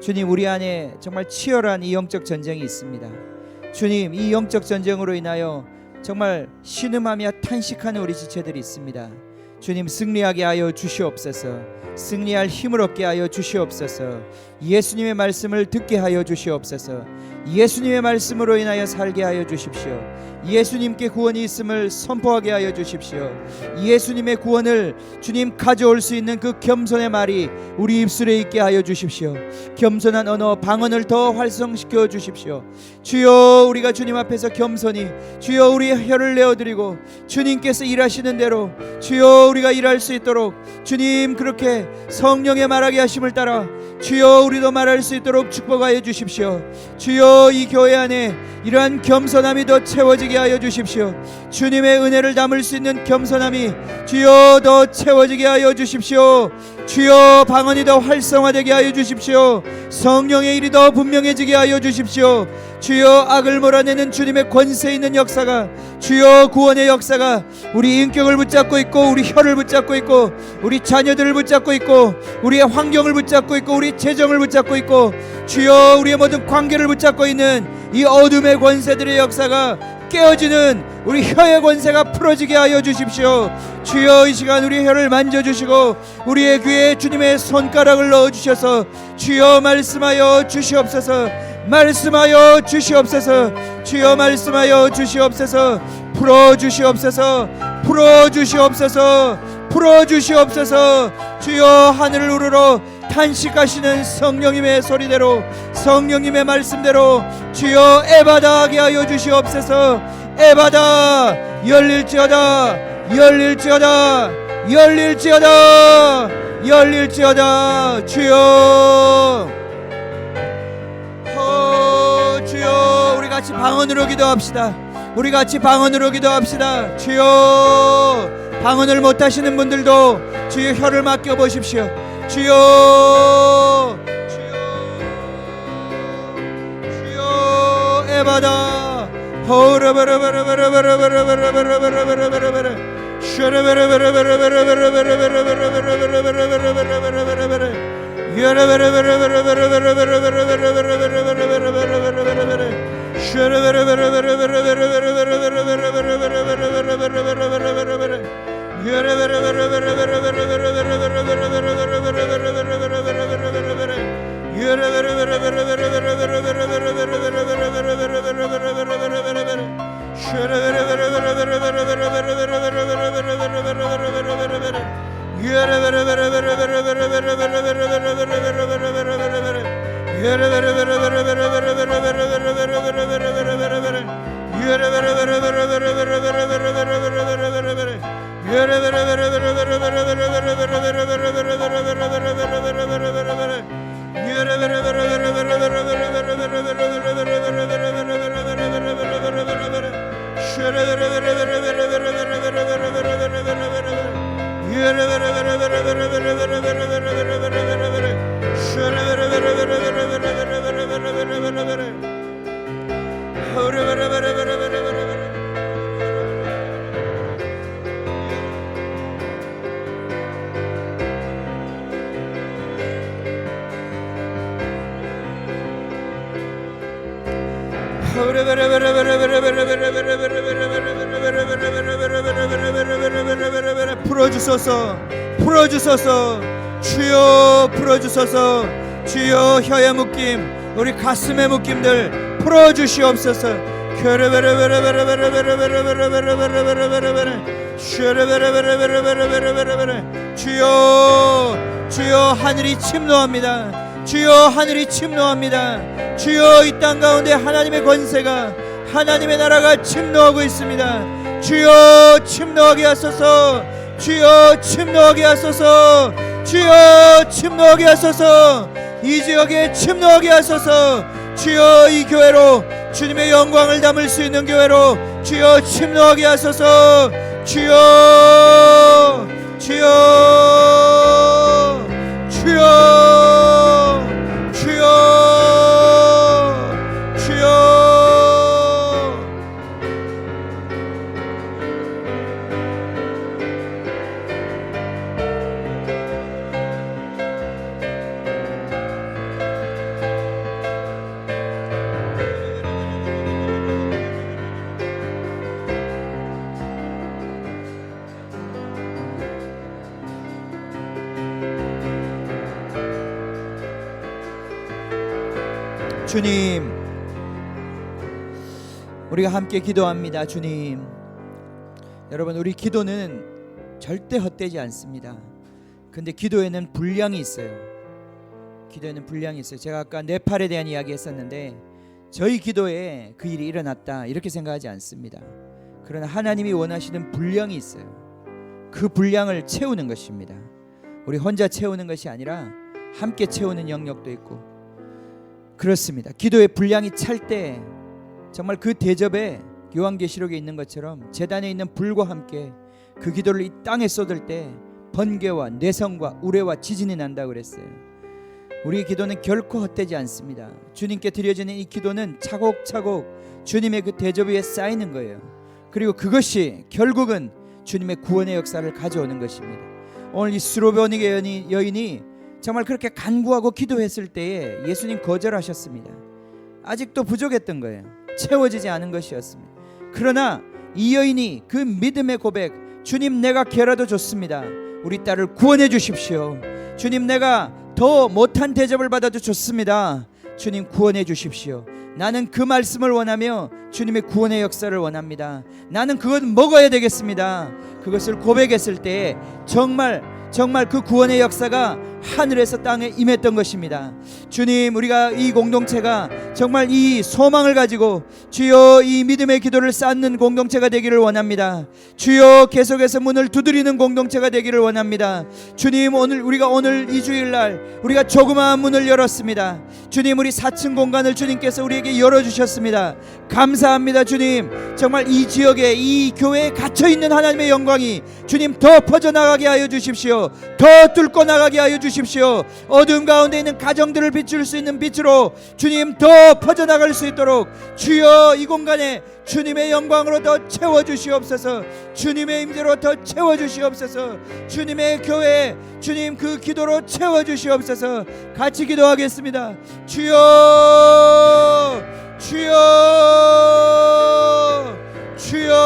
Speaker 1: 주님, 우리 안에 정말 치열한 이 영적 전쟁이 있습니다. 주님, 이 영적 전쟁으로 인하여 정말 신음하며 탄식하는 우리 지체들이 있습니다. 주님, 승리하게 하여 주시옵소서. 승리할 힘을 얻게 하여 주시옵소서. 예수님의 말씀을 듣게 하여 주시옵소서. 예수님의 말씀으로 인하여 살게 하여 주십시오. 예수님께 구원이 있음을 선포하게 하여 주십시오. 예수님의 구원을 주님 가져올 수 있는 그 겸손의 말이 우리 입술에 있게 하여 주십시오. 겸손한 언어, 방언을 더 활성시켜 주십시오. 주여, 우리가 주님 앞에서 겸손히, 주여 우리의 혀를 내어드리고 주님께서 일하시는 대로 주여 우리가 일할 수 있도록 주님 그렇게 성령의 말하게 하심을 따라 주여 우리도 말할 수 있도록 축복하여 주십시오. 주여, 이 교회 안에 이러한 겸손함이 더 채워지게 하여 주십시오. 주님의 은혜를 담을 수 있는 겸손함이 주여 더 채워지게 하여 주십시오. 주여, 방언이 더 활성화되게 하여 주십시오. 성령의 일이 더 분명해지게 하여 주십시오. 주여, 악을 몰아내는 주님의 권세 있는 역사가, 주여 구원의 역사가 우리 인격을 붙잡고 있고, 우리 혀를 붙잡고 있고, 우리 자녀들을 붙잡고 있고, 우리의 환경을 붙잡고 있고, 우리 재정을 붙잡고 있고, 주여 우리의 모든 관계를 붙잡고 있는 이 어둠의 권세들의 역사가 깨어지는 우리 혀의 권세가 풀어지게 하여 주십시오. 주여, 이 시간 우리 혀를 만져주시고 우리의 귀에 주님의 손가락을 넣어주셔서 주여 말씀하여 주시옵소서. 말씀하여 주시옵소서. 주여 말씀하여 주시옵소서. 풀어주시옵소서. 풀어주시옵소서. 풀어주시옵소서. 주여, 하늘을 우러러 탄식하시는 성령님의 소리대로, 성령님의 말씀대로 주여 에바다 하게 하여 주시옵소서. 에바다, 열릴지어다, 열릴지어다, 열릴지어다, 열릴지어다. 주여, 주여, 우리 같이 방언으로 기도합시다. 우리 같이 방언으로 기도합시다. 주여, 방언을 못하시는 분들도 주여 혀를 맡겨보십시오. 주여, 주여, 주여, 받아. 풀어주소서, 풀어주소서. 주여 풀어주소서. 주여 혀의 묶임, 우리 가슴의 묶임들 풀어주시옵소서. 주여, 주여 하늘이 침노합니다. 주여 하늘이 침노합니다. 주여 이 땅 가운데 하나님의 권세가, 하나님의 나라가 침노하고 있습니다. 주여 침노하게 하소서. 주여 침노하게 하소서. 주여 침노하게 하소서. 이 지역에 침노하게 하소서. 주여 이 교회로 주님의 영광을 담을 수 있는 교회로 주여 침노하게 하소서. 주여, 주여, 주여, 주여, 주여. 주님, 우리가 함께 기도합니다. 주님, 여러분, 우리 기도는 절대 헛되지 않습니다. 근데 기도에는 분량이 있어요. 기도에는 분량이 있어요. 제가 아까 네팔에 대한 이야기 했었는데 저희 기도에 그 일이 일어났다 이렇게 생각하지 않습니다. 그러나 하나님이 원하시는 분량이 있어요. 그 분량을 채우는 것입니다. 우리 혼자 채우는 것이 아니라 함께 채우는 영역도 있고 그렇습니다. 기도의 분량이 찰 때 정말 그 대접에 요한계시록에 있는 것처럼 제단에 있는 불과 함께 그 기도를 이 땅에 쏟을 때 번개와 내성과 우레와 지진이 난다고 그랬어요. 우리의 기도는 결코 헛되지 않습니다. 주님께 드려지는 이 기도는 차곡차곡 주님의 그 대접 위에 쌓이는 거예요. 그리고 그것이 결국은 주님의 구원의 역사를 가져오는 것입니다. 오늘 이 수로베니게 여인이 정말 그렇게 간구하고 기도했을 때에 예수님 거절하셨습니다. 아직도 부족했던 거예요. 채워지지 않은 것이었습니다. 그러나 이 여인이 그 믿음의 고백, 주님 내가 개라도 좋습니다. 우리 딸을 구원해 주십시오. 주님 내가 더 못한 대접을 받아도 좋습니다. 주님 구원해 주십시오. 나는 그 말씀을 원하며 주님의 구원의 역사를 원합니다. 나는 그것 먹어야 되겠습니다. 그것을 고백했을 때 정말 그 구원의 역사가 하늘에서 땅에 임했던 것입니다. 주님, 우리가 이 공동체가 정말 이 소망을 가지고 주여 이 믿음의 기도를 쌓는 공동체가 되기를 원합니다. 주여 계속해서 문을 두드리는 공동체가 되기를 원합니다. 주님, 우리가 오늘 이 주일날 우리가 조그마한 문을 열었습니다. 주님, 우리 4층 공간을 주님께서 우리에게 열어주셨습니다. 감사합니다. 주님, 정말 이 지역에 이 교회에 갇혀있는 하나님의 영광이 주님 더 퍼져나가게 하여 주십시오. 더 뚫고 나가게 하여 주십시오. 주십시오. 어둠 가운데 있는 가정들을 비출 수 있는 빛으로 주님 더 퍼져나갈 수 있도록 주여 이 공간에 주님의 영광으로 더 채워주시옵소서. 주님의 임재로 더 채워주시옵소서. 주님의 교회 주님 그 기도로 채워주시옵소서. 같이 기도하겠습니다. 주여 주여 주여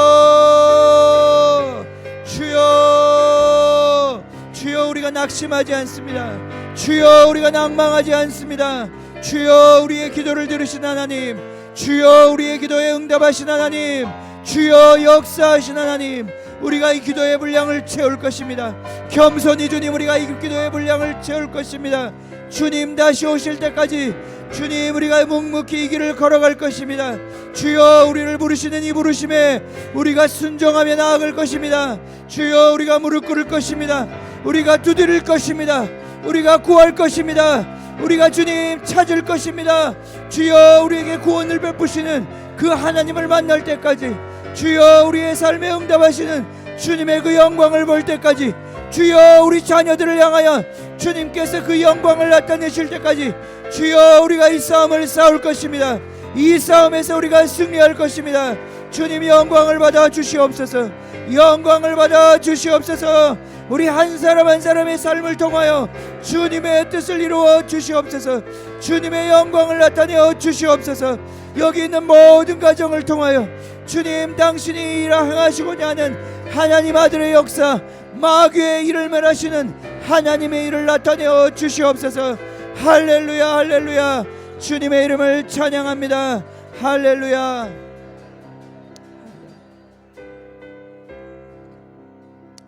Speaker 1: 주여 주여 우리가 낙심하지 않습니다. 주여 우리가 낭망하지 않습니다. 주여 우리의 기도를 들으신 하나님, 주여 우리의 기도에 응답하신 하나님, 주여 역사하신 하나님, 우리가 이 기도의 분량을 채울 것입니다. 겸손히 주님 우리가 이 기도의 분량을 채울 것입니다. 주님 다시 오실 때까지 주님 우리가 묵묵히 이 길을 걸어갈 것입니다. 주여 우리를 부르시는 이 부르심에 우리가 순종하며 나아갈 것입니다. 주여 우리가 무릎 꿇을 것입니다. 우리가 두드릴 것입니다. 우리가 구할 것입니다. 우리가 주님 찾을 것입니다. 주여 우리에게 구원을 베푸시는 그 하나님을 만날 때까지, 주여 우리의 삶에 응답하시는 주님의 그 영광을 볼 때까지, 주여 우리 자녀들을 향하여 주님께서 그 영광을 나타내실 때까지 주여 우리가 이 싸움을 싸울 것입니다. 이 싸움에서 우리가 승리할 것입니다. 주님 영광을 받아 주시옵소서. 영광을 받아 주시옵소서. 우리 한 사람 한 사람의 삶을 통하여 주님의 뜻을 이루어 주시옵소서. 주님의 영광을 나타내어 주시옵소서. 여기 있는 모든 가정을 통하여 주님 당신이 행하시고자 하는 하나님 아들의 역사, 마귀의 일을 멸하시는 하나님의 일을 나타내어 주시옵소서. 할렐루야 할렐루야. 주님의 이름을 찬양합니다. 할렐루야.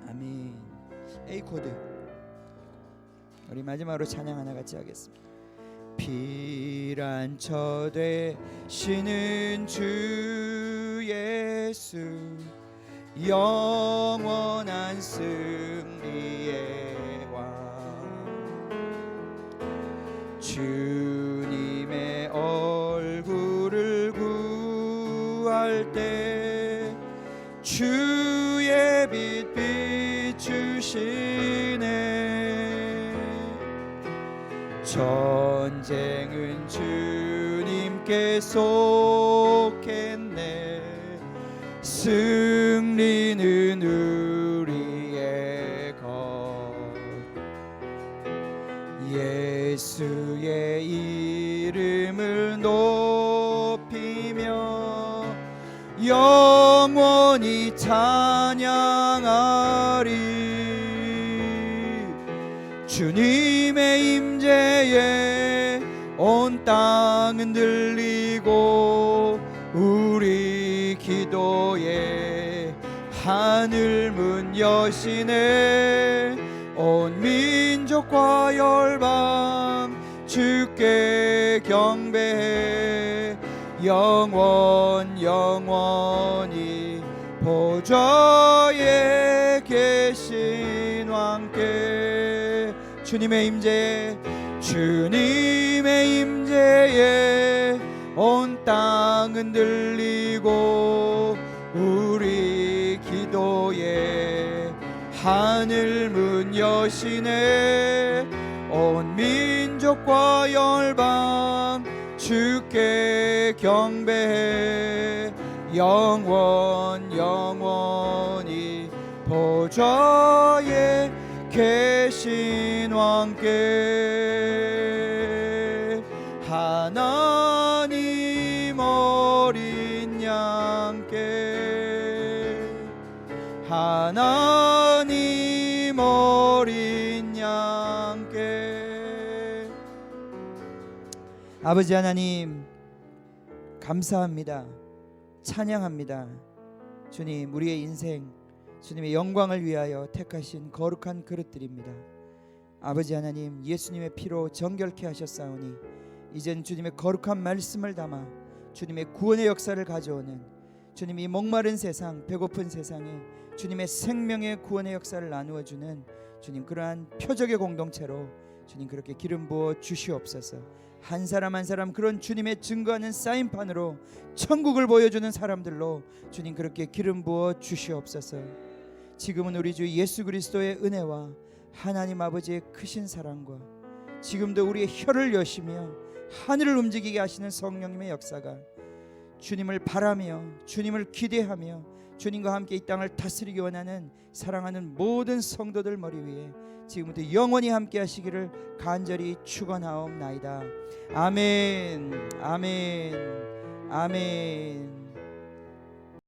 Speaker 1: 아멘. A 코드 우리 마지막으로 찬양 하나 같이 하겠습니다. 피란처 되시는 주 예수, 영원한 승리의 왕, 주님의 얼굴을 구할 때 주의 빛 비추시네. 전쟁은 주님께 속했네. 승리는 우리의 것. 예수의 이름을 높이며 영원히 찬양하리. 주님의 임재에 온 땅은 들리고 우리 기도에 하늘 문 여시네. 온 민족과 열방 주께 경배해. 영원히 보좌에 계신 왕께. 주님의 임재에 온 땅은 들리고 우리 기도에 하늘 문 여시네. 온 민족과 열방 주께 경배해. 영원히 보좌에 계신 왕께. 하나님 어린 양께. 하나님 어린 양께. 아버지 하나님 감사합니다. 찬양합니다. 주님 우리의 인생 주님의 영광을 위하여 택하신 거룩한 그릇들입니다. 아버지 하나님 예수님의 피로 정결케 하셨사오니 이젠 주님의 거룩한 말씀을 담아 주님의 구원의 역사를 가져오는 주님이 목마른 세상 배고픈 세상에 주님의 생명의 구원의 역사를 나누어주는 주님 그러한 표적의 공동체로 주님 그렇게 기름 부어 주시옵소서. 한 사람 한 사람 그런 주님의 증거하는 사인판으로 천국을 보여주는 사람들로 주님 그렇게 기름 부어 주시옵소서. 지금은 우리 주 예수 그리스도의 은혜와 하나님 아버지의 크신 사랑과 지금도 우리의 혀를 여시며 하늘을 움직이게 하시는 성령님의 역사가 주님을 바라며 주님을 기대하며 주님과 함께 이 땅을 다스리기 원하는 사랑하는 모든 성도들 머리 위에 지금부터 영원히 함께 하시기를 간절히 축원하옵나이다. 아멘. 아멘. 아멘.